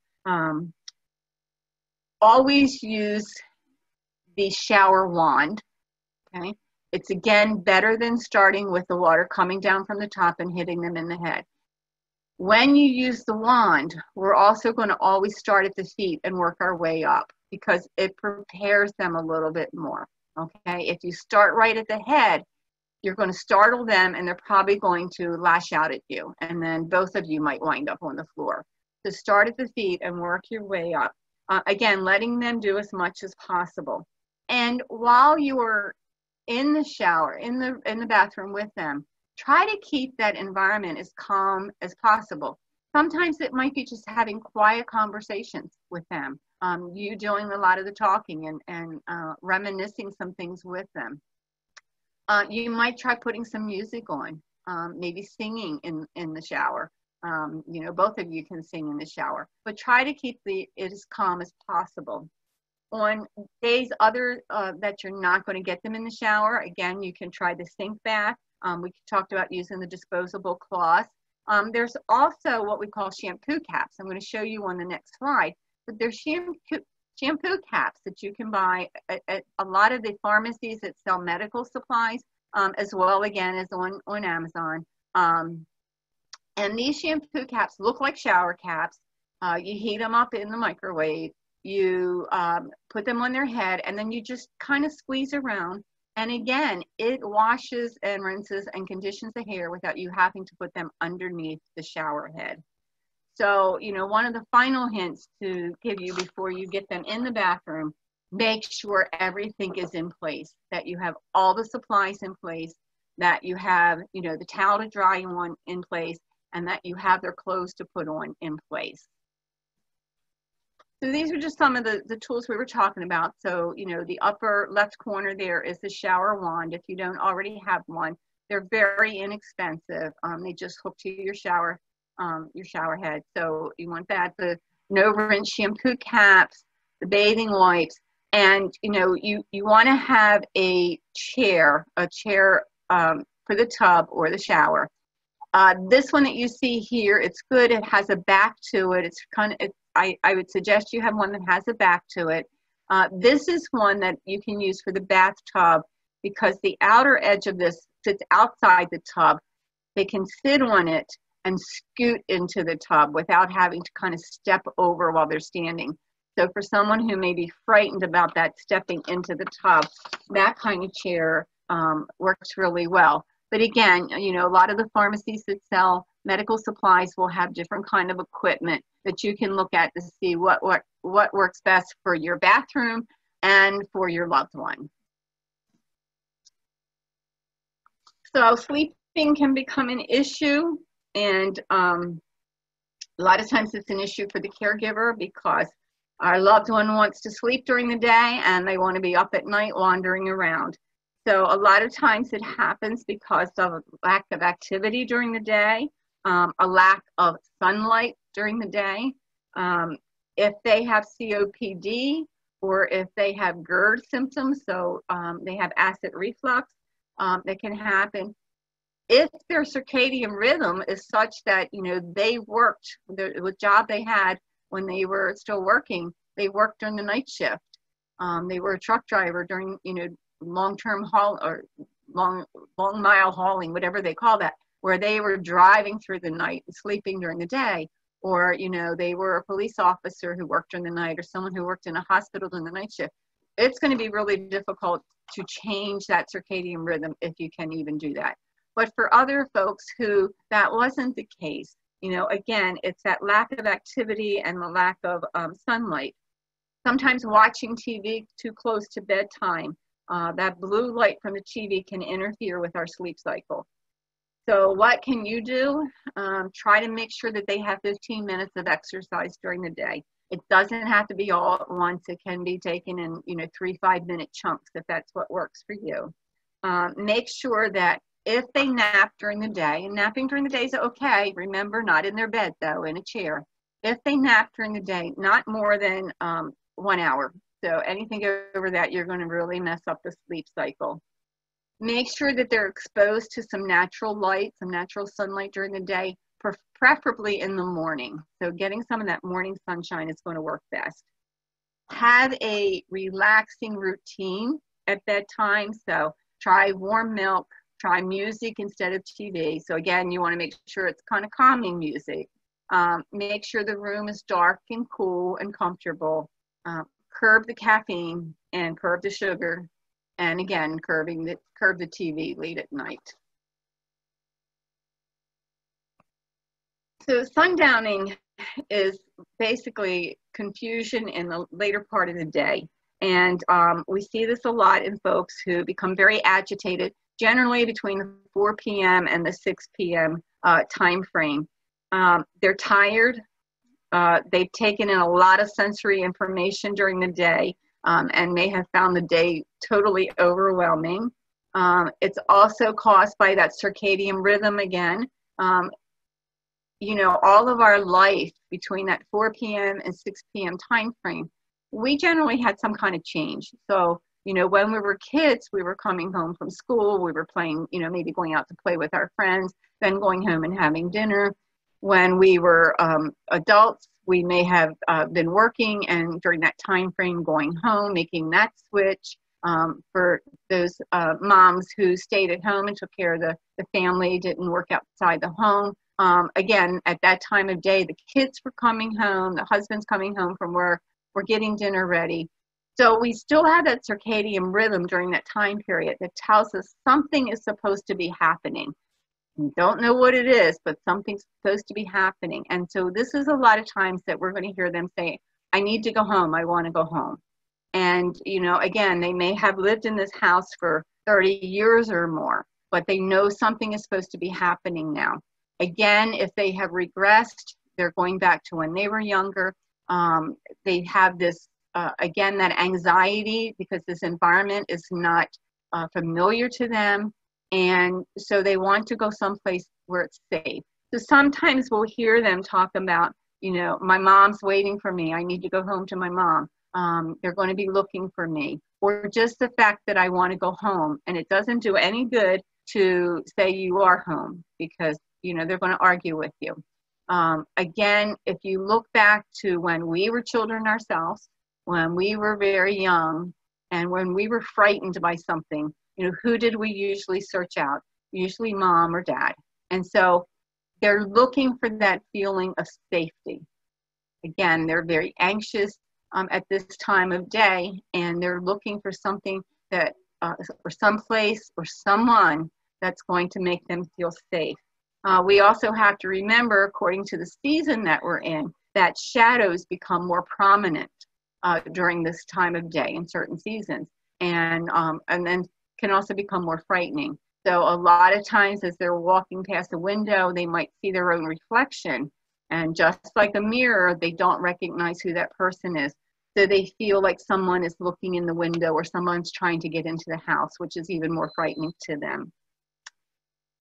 Always use the shower wand. Okay. It's again better than starting with the water coming down from the top and hitting them in the head. When you use the wand, we're also going to always start at the feet and work our way up because it prepares them a little bit more. Okay. If you start right at the head, you're going to startle them and they're probably going to lash out at you. And then both of you might wind up on the floor. So start at the feet and work your way up. Again, letting them do as much as possible. And while you're in the shower, in the bathroom with them, try to keep that environment as calm as possible. Sometimes it might be just having quiet conversations with them. You doing a lot of the talking and reminiscing some things with them. You might try putting some music on, maybe singing in the shower. Both of you can sing in the shower, but try to keep it as calm as possible. On days that you're not going to get them in the shower, again, you can try the sink bath. We talked about using the disposable cloth. There's also what we call shampoo caps. I'm going to show you on the next slide. But there's shampoo caps that you can buy at a lot of the pharmacies that sell medical supplies, as well, again, as on Amazon. And these shampoo caps look like shower caps. You heat them up in the microwave. You put them on their head, and then you just kind of squeeze around. And again, it washes and rinses and conditions the hair without you having to put them underneath the shower head. So, you know, one of the final hints to give you before you get them in the bathroom, make sure everything is in place, that you have all the supplies in place, that you have, you know, the towel to dry on in place, and that you have their clothes to put on in place. So these are just some of the tools we were talking about. So, you know, the upper left corner there is the shower wand. If you don't already have one, they're very inexpensive. They just hook to your shower head. So you want that. The no rinse shampoo caps, the bathing wipes, and you know, you want to have a chair for the tub or the shower. This one that you see here, it's good. It has a back to it. It's kind of, I would suggest you have one that has a back to it. This is one that you can use for the bathtub because the outer edge of this sits outside the tub. They can sit on it and scoot into the tub without having to kind of step over while they're standing. So for someone who may be frightened about that stepping into the tub, that kind of chair works really well. But again, you know, a lot of the pharmacies that sell medical supplies will have different kind of equipment that you can look at to see what works best for your bathroom and for your loved one. So sleeping can become an issue, and a lot of times it's an issue for the caregiver because our loved one wants to sleep during the day and they want to be up at night wandering around. So a lot of times it happens because of a lack of activity during the day, a lack of sunlight during the day. If they have COPD or if they have GERD symptoms, so they have acid reflux, that can happen. If their circadian rhythm is such that, you know, they worked, the job they had when they were still working, they worked during the night shift. They were a truck driver during, you know, long-term haul or long mile hauling, whatever they call that, where they were driving through the night and sleeping during the day. Or, you know, they were a police officer who worked during the night or someone who worked in a hospital during the night shift. It's going to be really difficult to change that circadian rhythm if you can even do that. But for other folks who that wasn't the case, you know, again, it's that lack of activity and the lack of sunlight. Sometimes watching TV too close to bedtime, that blue light from the TV can interfere with our sleep cycle. So what can you do? Try to make sure that they have 15 minutes of exercise during the day. It doesn't have to be all at once. It can be taken in, you know, 3-5 minute chunks if that's what works for you. Make sure that if they nap during the day, and napping during the day is okay, remember, not in their bed though, in a chair. If they nap during the day, not more than 1 hour. So anything over that, you're going to really mess up the sleep cycle. Make sure that they're exposed to some natural light, some natural sunlight during the day, preferably in the morning. So getting some of that morning sunshine is going to work best. Have a relaxing routine at bedtime. So try warm milk, try music instead of TV. So again, you want to make sure it's kind of calming music. Make sure the room is dark and cool and comfortable. Curb the caffeine and curb the sugar. And again, curb the TV late at night. So sundowning is basically confusion in the later part of the day. And we see this a lot in folks who become very agitated, generally between the 4 p.m. and the 6 p.m. Time frame. They're tired. They've taken in a lot of sensory information during the day and may have found the day totally overwhelming. It's also caused by that circadian rhythm again. You know, all of our life between that 4 p.m. and 6 p.m. time frame, we generally had some kind of change. So You know, when we were kids, we were coming home from school, we were playing, you know, maybe going out to play with our friends, then going home and having dinner. When we were adults, we may have been working, and during that time frame going home, making that switch. For those moms who stayed at home and took care of the family, didn't work outside the home. Again, at that time of day, the kids were coming home, the husband's coming home from work, we're getting dinner ready. So we still have that circadian rhythm during that time period that tells us something is supposed to be happening. We don't know what it is, but something's supposed to be happening. And so this is a lot of times that we're going to hear them say, I need to go home, I want to go home. And, you know, again, they may have lived in this house for 30 years or more, but they know something is supposed to be happening now. Again, if they have regressed, they're going back to when they were younger. They have this, again, that anxiety because this environment is not familiar to them. And so they want to go someplace where it's safe. So sometimes we'll hear them talk about, you know, my mom's waiting for me. I need to go home to my mom. They're going to be looking for me. Or just the fact that I want to go home. And it doesn't do any good to say you are home because, you know, they're going to argue with you. Again, if you look back to when we were children ourselves, when we were very young, and when we were frightened by something, you know, who did we usually search out? Usually mom or dad. And so they're looking for that feeling of safety. Again, they're very anxious at this time of day, and they're looking for something that, or someplace or someone that's going to make them feel safe. We also have to remember, according to the season that we're in, that shadows become more prominent during this time of day in certain seasons, and then can also become more frightening. So a lot of times as they're walking past a window, they might see their own reflection, and just like a mirror, they don't recognize who that person is. So they feel like someone is looking in the window or someone's trying to get into the house, which is even more frightening to them.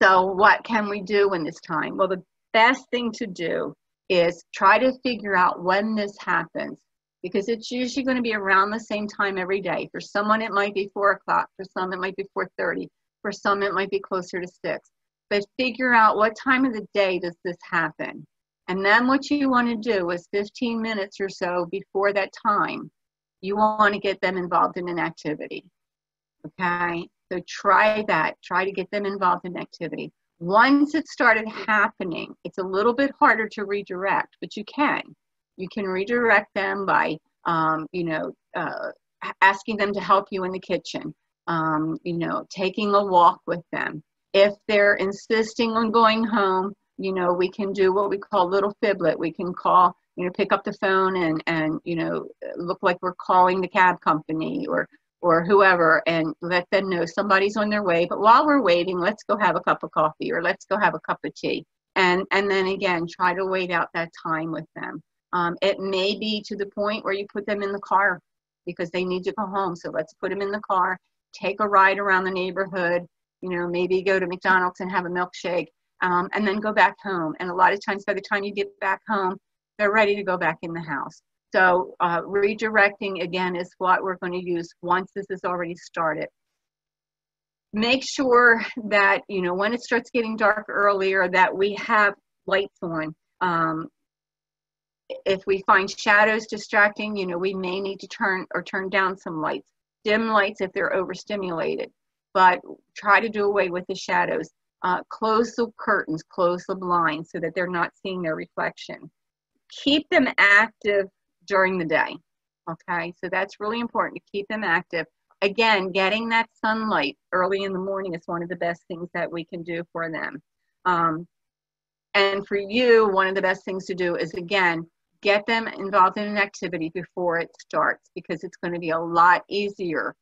So what can we do in this time? Well, the best thing to do is try to figure out when this happens, because it's usually going to be around the same time every day. For someone, it might be 4 o'clock. For some, it might be 4:30. For some, it might be closer to 6. But figure out what time of the day does this happen. And then what you want to do is 15 minutes or so before that time, you want to get them involved in an activity. Okay? So try that. Try to get them involved in activity. Once it started happening, it's a little bit harder to redirect, but you can. You can redirect them by, asking them to help you in the kitchen, taking a walk with them. If they're insisting on going home, we can do what we call little fiblet. We can call, pick up the phone and look like we're calling the cab company or whoever, and let them know somebody's on their way. But while we're waiting, let's go have a cup of coffee or let's go have a cup of tea. And then again, try to wait out that time with them. It may be to the point where you put them in the car because they need to go home. So let's put them in the car, take a ride around the neighborhood, maybe go to McDonald's and have a milkshake, and then go back home. And a lot of times by the time you get back home, they're ready to go back in the house. So redirecting, again, is what we're going to use once this is already started. Make sure that, when it starts getting dark earlier, that we have lights on. If we find shadows distracting, we may need to turn down some lights. Dim lights if they're overstimulated, but try to do away with the shadows. Close the curtains, close the blinds so that they're not seeing their reflection. Keep them active during the day, okay? So that's really important to keep them active. Again, getting that sunlight early in the morning is one of the best things that we can do for them. And for you, one of the best things to do is, again, get them involved in an activity before it starts, because it's going to be a lot easier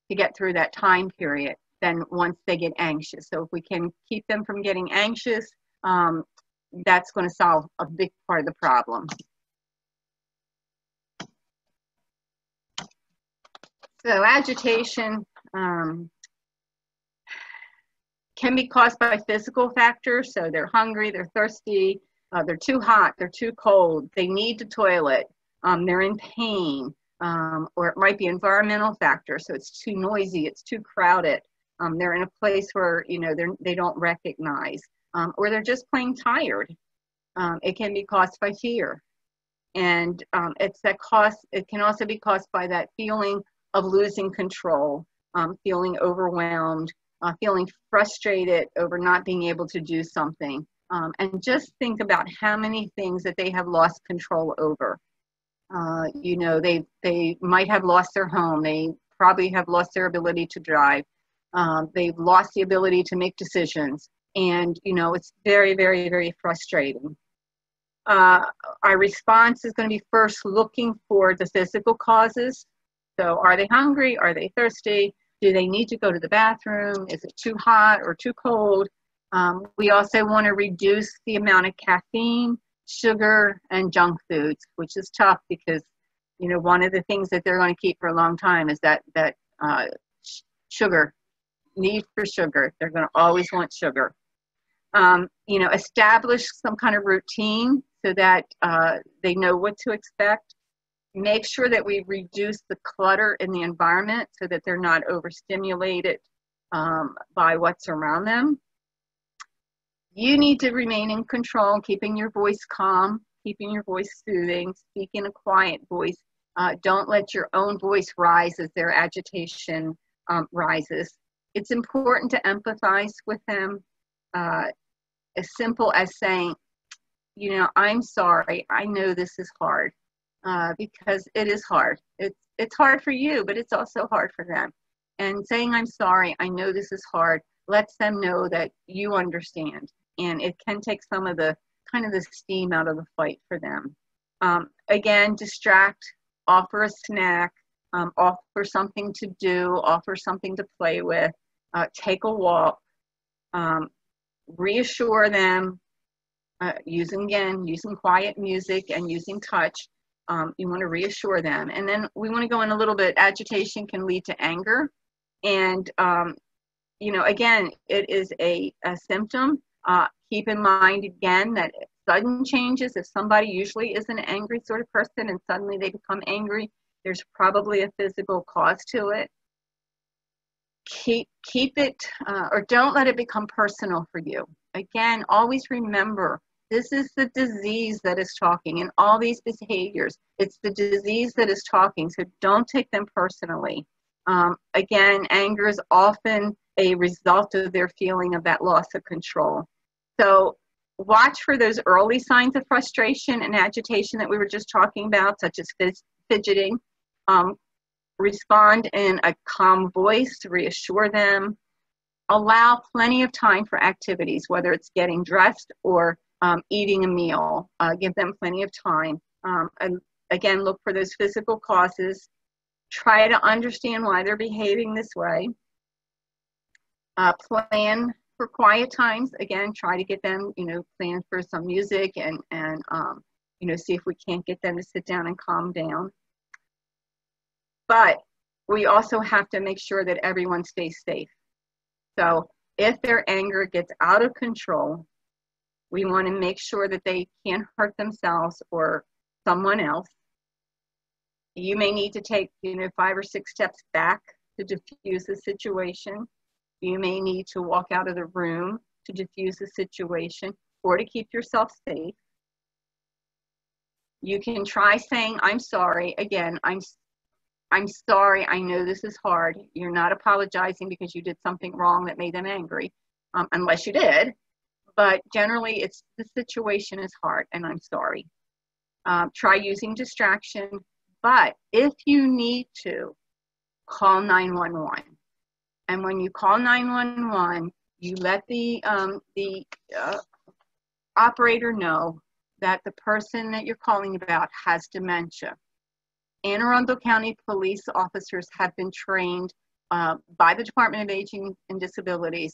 to get through that time period than once they get anxious. So if we can keep them from getting anxious, that's going to solve a big part of the problem. So agitation can be caused by physical factors. So they're hungry, they're thirsty, they're too hot, they're too cold, they need the toilet, they're in pain, or it might be environmental factors. So it's too noisy, it's too crowded. They're in a place where, you know, they don't recognize, or they're just plain tired. It can be caused by fear. And it can also be caused by that feeling of losing control, feeling overwhelmed, feeling frustrated over not being able to do something. And just think about how many things that they have lost control over. You know, they might have lost their home. They probably have lost their ability to drive. They've lost the ability to make decisions. And, you know, it's very, very, very frustrating. Our response is going to be first looking for the physical causes. So are they hungry? Are they thirsty? Do they need to go to the bathroom? Is it too hot or too cold? We also want to reduce the amount of caffeine, sugar, and junk foods, which is tough because, you know, one of the things that they're going to keep for a long time is that sugar, need for sugar. They're going to always want sugar. You know, establish some kind of routine so that they know what to expect. Make sure that we reduce the clutter in the environment so that they're not overstimulated by what's around them. You need to remain in control, keeping your voice calm, keeping your voice soothing, speak in a quiet voice. Don't let your own voice rise as their agitation rises. It's important to empathize with them, as simple as saying, you know, I'm sorry, I know this is hard, because it is hard. It's hard for you, but it's also hard for them. And saying, I'm sorry, I know this is hard, lets them know that you understand. And it can take some of the kind of the steam out of the fight for them. Again, distract, offer a snack, offer something to do, offer something to play with, take a walk, reassure them, using quiet music and using touch. You want to reassure them. And then we want to go in a little bit. Agitation can lead to anger. And, you know, again, it is a symptom. Keep in mind, again, that sudden changes, if somebody usually is an angry sort of person and suddenly they become angry, there's probably a physical cause to it. Keep it, or don't let it become personal for you. Again, always remember, this is the disease that is talking, and all these behaviors, it's the disease that is talking, so don't take them personally. Again, anger is often a result of their feeling of that loss of control. So watch for those early signs of frustration and agitation that we were just talking about, such as fidgeting. Respond in a calm voice to reassure them. Allow plenty of time for activities, whether it's getting dressed or eating a meal. Give them plenty of time. And again, look for those physical causes. Try to understand why they're behaving this way. Plan for quiet times. Again, try to get them, you know, plan for some music and you know, see if we can't get them to sit down and calm down. But we also have to make sure that everyone stays safe. So if their anger gets out of control, we want to make sure that they can't hurt themselves or someone else. You may need to take, you know, 5 or 6 steps back to diffuse the situation. You may need to walk out of the room to diffuse the situation or to keep yourself safe. You can try saying, I'm sorry. Again, I'm sorry, I know this is hard. You're not apologizing because you did something wrong that made them angry, unless you did. But generally, it's the situation is hard, and I'm sorry. Try using distraction, but if you need to, call 911. And when you call 911, you let the operator know that the person that you're calling about has dementia. Anne Arundel County police officers have been trained by the Department of Aging and Disabilities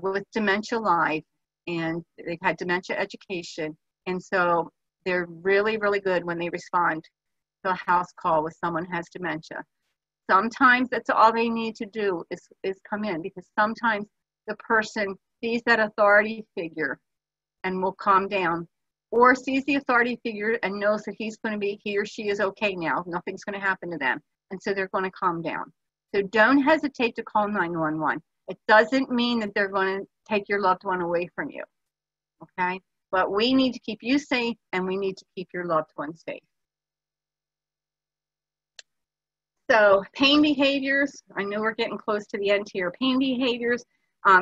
with Dementia Live, and they've had dementia education. And so they're really, really good when they respond to a house call with someone who has dementia. Sometimes that's all they need to do is come in, because sometimes the person sees that authority figure and will calm down or sees the authority figure and knows that he or she is okay now, nothing's going to happen to them, and so they're going to calm down. So don't hesitate to call 911. It doesn't mean that they're going to take your loved one away from you, okay? But we need to keep you safe, and we need to keep your loved one safe. So pain behaviors, I know we're getting close to the end here. Pain behaviors,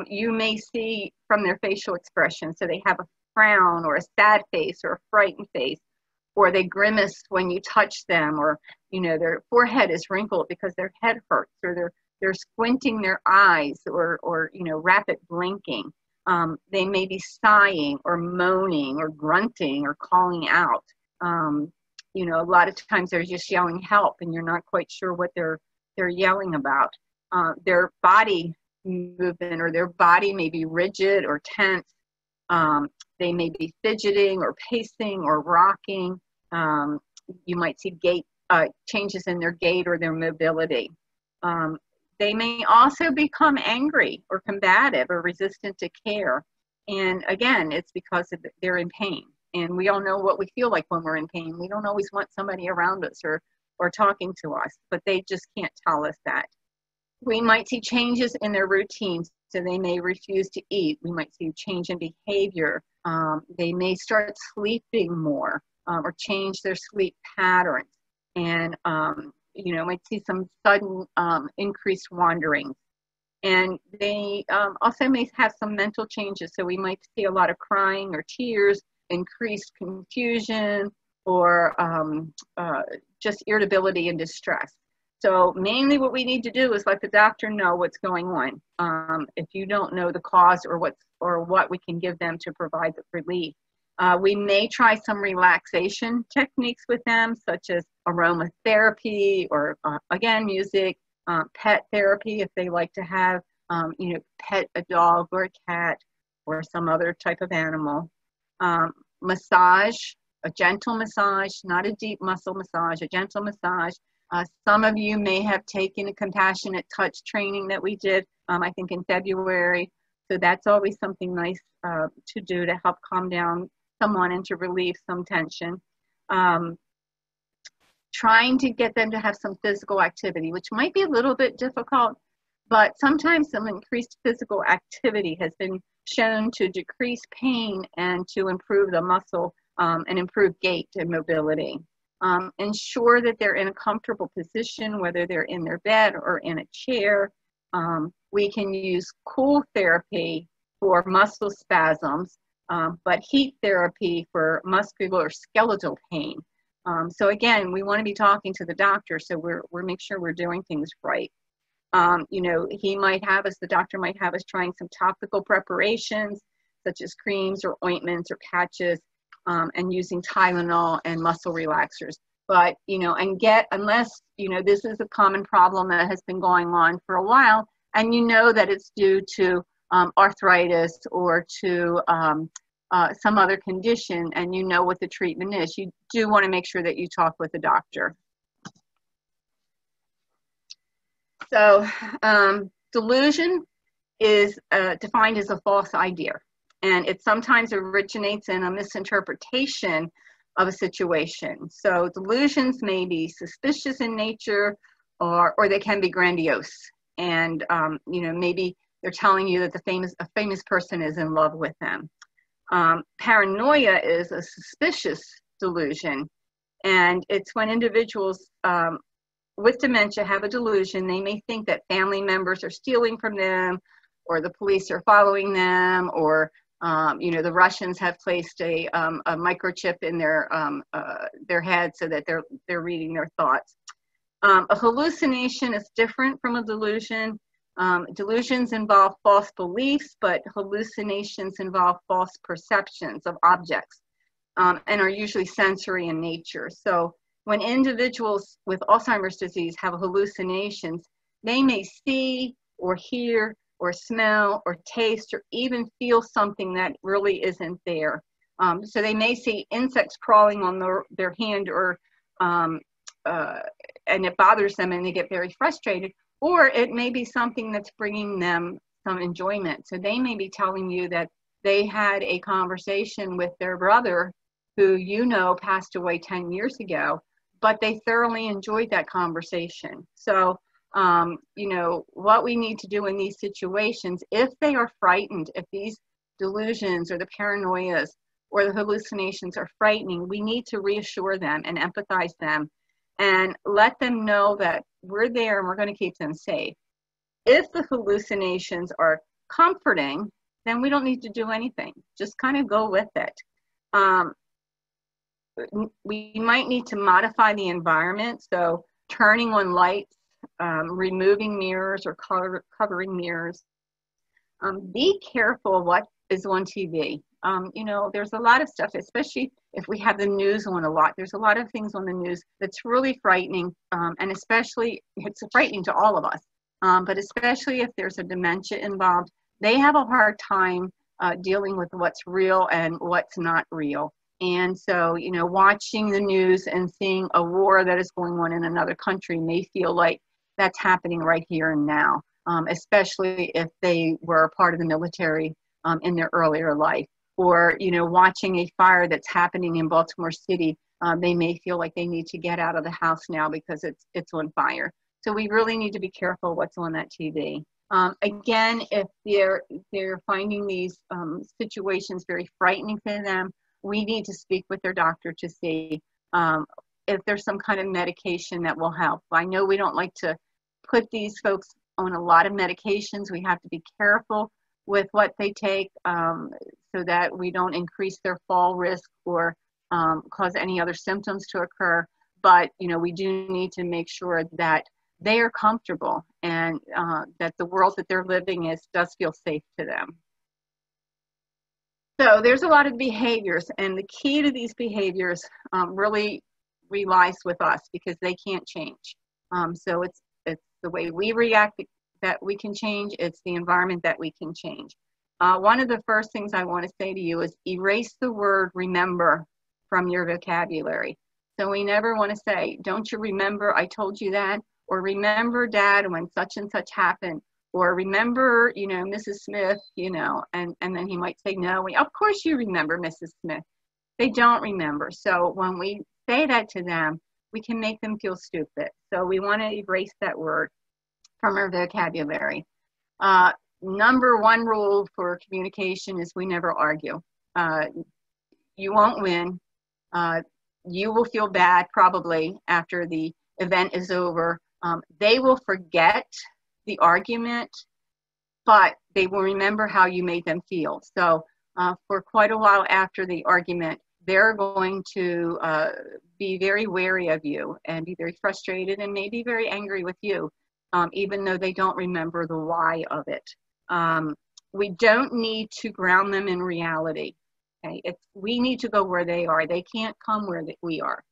you may see from their facial expression. So they have a frown or a sad face or a frightened face, or they grimace when you touch them, or, you know, their forehead is wrinkled because their head hurts, or they're squinting their eyes, or you know, rapid blinking. They may be sighing or moaning or grunting or calling out. You know, a lot of times they're just yelling help, and you're not quite sure what they're yelling about. Their body movement, or their body may be rigid or tense. They may be fidgeting or pacing or rocking. You might see changes in their gait or their mobility. They may also become angry or combative or resistant to care. And again, it's because they're in pain. And we all know what we feel like when we're in pain. We don't always want somebody around us or talking to us, but they just can't tell us that. We might see changes in their routines. So they may refuse to eat. We might see a change in behavior. They may start sleeping more, or change their sleep patterns. And, you know, might see some sudden increased wandering. And they also may have some mental changes. So we might see a lot of crying or tears, increased confusion, or just irritability and distress. So mainly what we need to do is let the doctor know what's going on. If you don't know the cause or what we can give them to provide the relief. We may try some relaxation techniques with them, such as aromatherapy, or again, music, pet therapy if they like to have, you know, pet a dog or a cat or some other type of animal. Massage, a gentle massage, not a deep muscle massage, a gentle massage. Some of you may have taken a compassionate touch training that we did, I think in February. So that's always something nice to do to help calm down someone and to relieve some tension. Trying to get them to have some physical activity, which might be a little bit difficult, but sometimes some increased physical activity has been shown to decrease pain and to improve the muscle and improve gait and mobility. Ensure that they're in a comfortable position, whether they're in their bed or in a chair. We can use cool therapy for muscle spasms, but heat therapy for musculoskeletal pain. So again, we want to be talking to the doctor, so we're make sure we're doing things right. You know, the doctor might have us trying some topical preparations, such as creams or ointments or patches, and using Tylenol and muscle relaxers. But, you know, unless, you know, this is a common problem that has been going on for a while, and you know that it's due to arthritis or to some other condition, and you know what the treatment is, you do want to make sure that you talk with the doctor. So delusion is defined as a false idea, and it sometimes originates in a misinterpretation of a situation. So delusions may be suspicious in nature, or they can be grandiose. And you know, maybe they're telling you that a famous person is in love with them. Paranoia is a suspicious delusion, and it's when individuals with dementia have a delusion. They may think that family members are stealing from them, or the police are following them, or you know, the Russians have placed a microchip in their head so that they're reading their thoughts. A hallucination is different from a delusion. Delusions involve false beliefs, but hallucinations involve false perceptions of objects, and are usually sensory in nature. So when individuals with Alzheimer's disease have hallucinations, they may see or hear or smell or taste or even feel something that really isn't there. So they may see insects crawling on their hand, or and it bothers them and they get very frustrated, or it may be something that's bringing them some enjoyment. So they may be telling you that they had a conversation with their brother who you know passed away 10 years ago, but they thoroughly enjoyed that conversation. So, you know, what we need to do in these situations, if they are frightened, if these delusions or the paranoias or the hallucinations are frightening, we need to reassure them and empathize them and let them know that we're there and we're going to keep them safe. If the hallucinations are comforting, then we don't need to do anything. Just kind of go with it. We might need to modify the environment, so turning on lights, removing mirrors or covering mirrors. Be careful what is on TV. You know, there's a lot of stuff, especially if we have the news on a lot. There's a lot of things on the news that's really frightening, and especially, it's frightening to all of us, but especially if there's a dementia involved, they have a hard time dealing with what's real and what's not real. And so, you know, watching the news and seeing a war that is going on in another country may feel like that's happening right here and now, especially if they were a part of the military in their earlier life. Or, you know, watching a fire that's happening in Baltimore City, they may feel like they need to get out of the house now because it's on fire. So we really need to be careful what's on that TV. Again, if they're finding these situations very frightening to them, we need to speak with their doctor to see if there's some kind of medication that will help. I know we don't like to put these folks on a lot of medications. We have to be careful with what they take so that we don't increase their fall risk or cause any other symptoms to occur. But, you know, we do need to make sure that they are comfortable and that the world that they're living in does feel safe to them. So there's a lot of behaviors, and the key to these behaviors really relies with us because they can't change. So it's the way we react that we can change. It's the environment that we can change. One of the first things I want to say to you is erase the word remember from your vocabulary. So we never want to say, don't you remember I told you that? Or remember, Dad, when such and such happened? Or remember, you know, Mrs. Smith, you know, and then he might say, no, of course you remember Mrs. Smith. They don't remember. So when we say that to them, we can make them feel stupid. So we want to erase that word from our vocabulary. Number one rule for communication is we never argue. You won't win. You will feel bad probably after the event is over. They will forget the argument, but they will remember how you made them feel. So for quite a while after the argument, they're going to be very wary of you and be very frustrated and maybe very angry with you, even though they don't remember the why of it. We don't need to ground them in reality. Okay? We need to go where they are. They can't come where we are.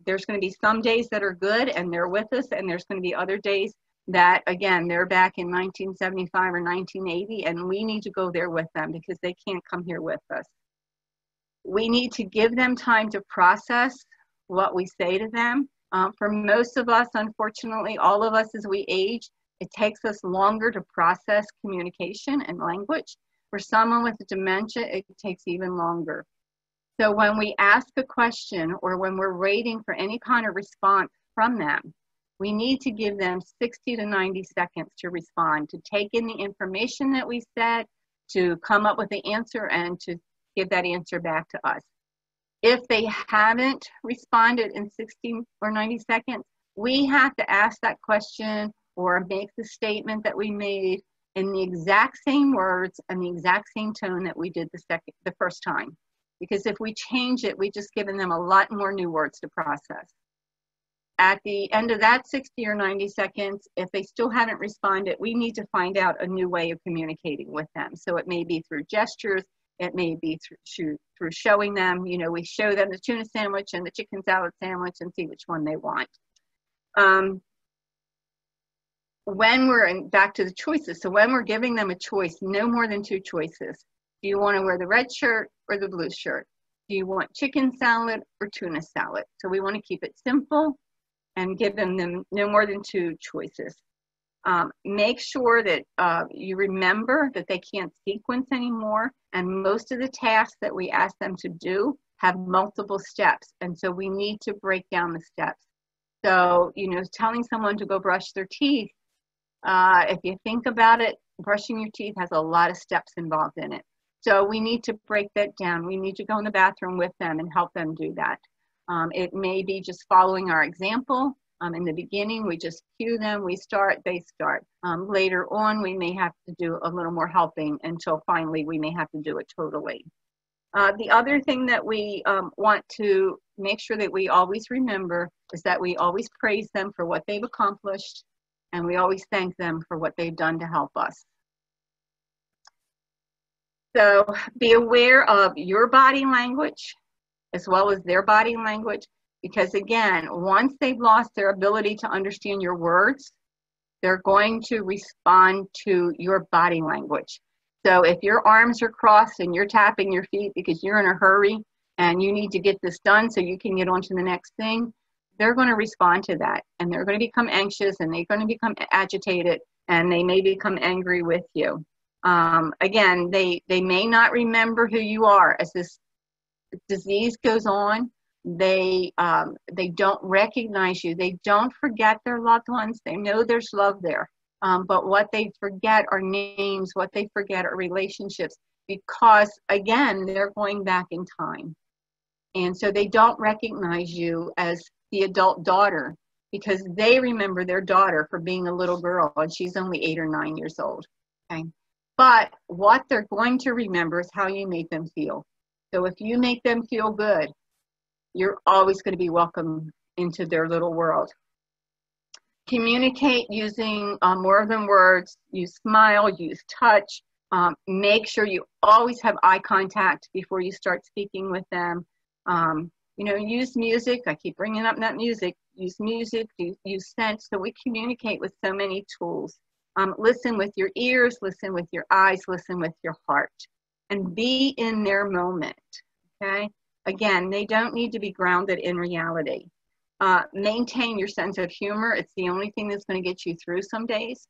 There's going to be some days that are good and they're with us, and there's going to be other days that, again, they're back in 1975 or 1980, and we need to go there with them because they can't come here with us. We need to give them time to process what we say to them. For most of us, unfortunately, all of us as we age, it takes us longer to process communication and language. For someone with dementia, it takes even longer. So when we ask a question or when we're waiting for any kind of response from them, we need to give them 60 to 90 seconds to respond, to take in the information that we said, to come up with the answer, and to give that answer back to us. If they haven't responded in 60 or 90 seconds, we have to ask that question or make the statement that we made in the exact same words and the exact same tone that we did the first time. Because if we change it, we've just given them a lot more new words to process. At the end of that 60 or 90 seconds, if they still haven't responded, we need to find out a new way of communicating with them. So it may be through gestures, it may be through showing them, you know, we show them the tuna sandwich and the chicken salad sandwich and see which one they want. When we're back to the choices, so when we're giving them a choice, no more than 2 choices. Do you want to wear the red shirt or the blue shirt? Do you want chicken salad or tuna salad? So we want to keep it simple and give them no more than 2 choices. Make sure that you remember that they can't sequence anymore, and most of the tasks that we ask them to do have multiple steps. And so we need to break down the steps. So, you know, telling someone to go brush their teeth, if you think about it, brushing your teeth has a lot of steps involved in it. So we need to break that down. We need to go in the bathroom with them and help them do that. It may be just following our example. In the beginning, we just cue them, we start, they start. Later on, we may have to do a little more helping until finally we may have to do it totally. The other thing that we want to make sure that we always remember is that we always praise them for what they've accomplished, and we always thank them for what they've done to help us. So be aware of your body language as well as their body language, because again, once they've lost their ability to understand your words, they're going to respond to your body language. So if your arms are crossed and you're tapping your feet because you're in a hurry and you need to get this done so you can get on to the next thing, they're going to respond to that, and they're going to become anxious, and they're going to become agitated, and they may become angry with you. Again, they may not remember who you are. As this disease goes on, they don't recognize you. They don't forget their loved ones. They know there's love there. But what they forget are names, what they forget are relationships, because again, they're going back in time. And so they don't recognize you as the adult daughter, because they remember their daughter for being a little girl and she's only 8 or 9 years old. Okay. But what they're going to remember is how you make them feel. So if you make them feel good, you're always going to be welcome into their little world. Communicate using more than words. Use smile, use touch. Make sure you always have eye contact before you start speaking with them. You know, use music. I keep bringing up that music. Use music, use scent. So we communicate with so many tools. Listen with your ears, listen with your eyes, listen with your heart, and be in their moment, okay? Again, they don't need to be grounded in reality. Maintain your sense of humor. It's the only thing that's going to get you through some days.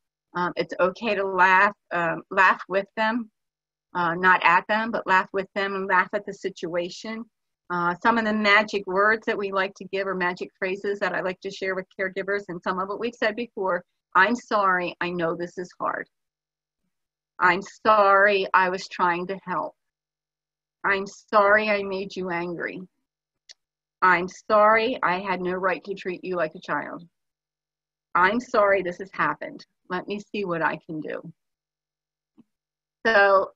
It's okay to laugh with them, not at them, but laugh with them and laugh at the situation. Some of the magic words that we like to give, or magic phrases that I like to share with caregivers, and some of it we've said before. I'm sorry, I know this is hard. I'm sorry, I was trying to help. I'm sorry I made you angry. I'm sorry I had no right to treat you like a child. I'm sorry this has happened. Let me see what I can do. So,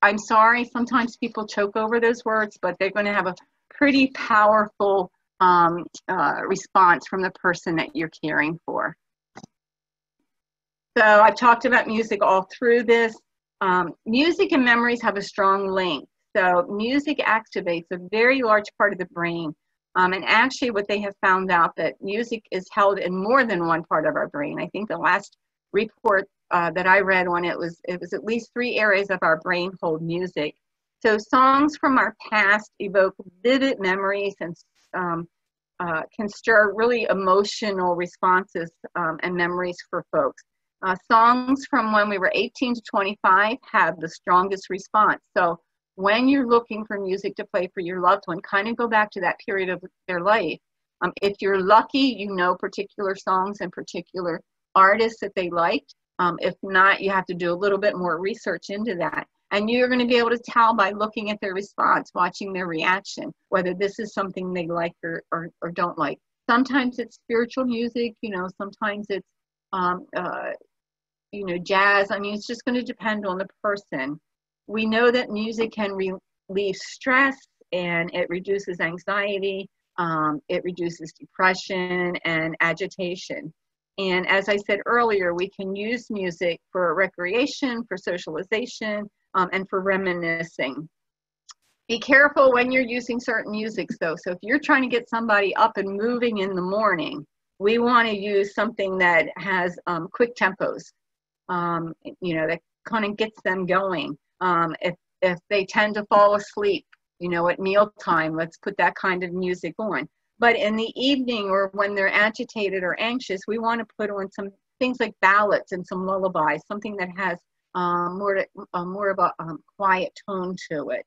I'm sorry, sometimes people choke over those words, but they're going to have a pretty powerful response from the person that you're caring for. So I've talked about music all through this. Music and memories have a strong link. So music activates a very large part of the brain. And actually what they have found out that music is held in more than one part of our brain. I think the last report that I read on it was at least 3 areas of our brain hold music. So songs from our past evoke vivid memories and can stir really emotional responses and memories for folks. Songs from when we were 18 to 25 have the strongest response. So when you're looking for music to play for your loved one, kind of go back to that period of their life. If you're lucky, you know particular songs and particular artists that they liked. If not, you have to do a little bit more research into that. And you're going to be able to tell by looking at their response, watching their reaction, whether this is something they like or don't like. Sometimes it's spiritual music, you know, sometimes it's, you know, jazz. I mean, it's just going to depend on the person. We know that music can relieve stress, and it reduces anxiety, it reduces depression and agitation. And as I said earlier, we can use music for recreation, for socialization, and for reminiscing. Be careful when you're using certain music though. So if you're trying to get somebody up and moving in the morning, we want to use something that has quick tempos, you know, that kind of gets them going. If they tend to fall asleep, you know, at mealtime, let's put that kind of music on. But in the evening or when they're agitated or anxious, we want to put on some things like ballads and some lullabies, something that has more of a quiet tone to it.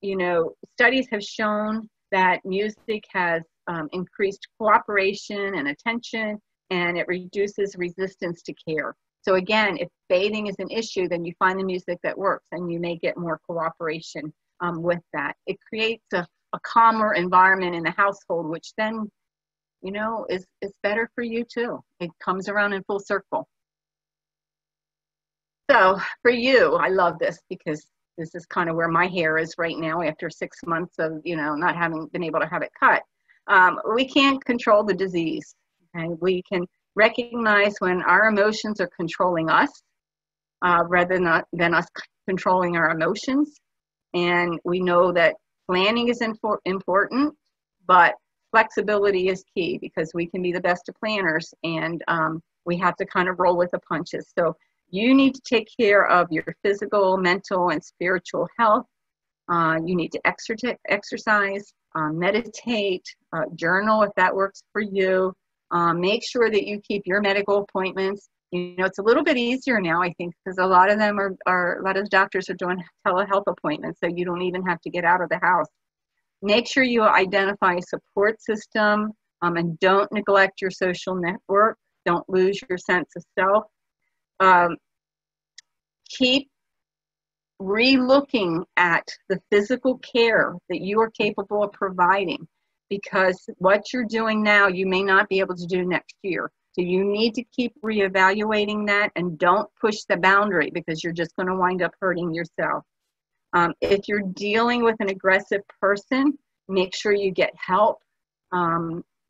you know, studies have shown that music has increased cooperation and attention, and it reduces resistance to care. So again, if bathing is an issue, then you find the music that works and you may get more cooperation with that. It creates a calmer environment in the household, which then, you know, is better for you too. It comes around in full circle. So for you, I love this because this is kind of where my hair is right now after 6 months of, you know, not having been able to have it cut. We can't control the disease. Okay? We can recognize when our emotions are controlling us rather than us controlling our emotions. And we know that planning is important, but flexibility is key because we can be the best of planners, and we have to kind of roll with the punches. So you need to take care of your physical, mental, and spiritual health. You need to exercise, meditate, journal if that works for you. Make sure that you keep your medical appointments. You know, it's a little bit easier now, I think, because a lot of them a lot of the doctors are doing telehealth appointments, so you don't even have to get out of the house. Make sure you identify a support system, and don't neglect your social network. Don't lose your sense of self. Keep re-looking at the physical care that you are capable of providing, because what you're doing now, you may not be able to do next year. So you need to keep reevaluating that, and don't push the boundary because you're just going to wind up hurting yourself. If you're dealing with an aggressive person, make sure you get help.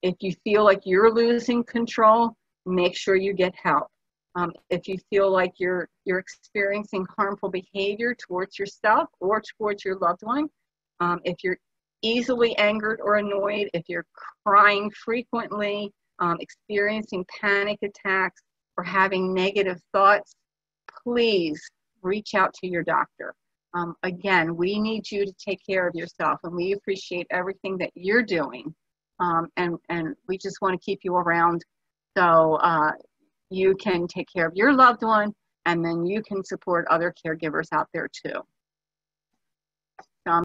If you feel like you're losing control, make sure you get help. If you feel like you're experiencing harmful behavior towards yourself or towards your loved one, if you're easily angered or annoyed, if you're crying frequently, experiencing panic attacks, or having negative thoughts, please reach out to your doctor. Again, we need you to take care of yourself, and we appreciate everything that you're doing. And we just want to keep you around so you can take care of your loved one, and then you can support other caregivers out there too.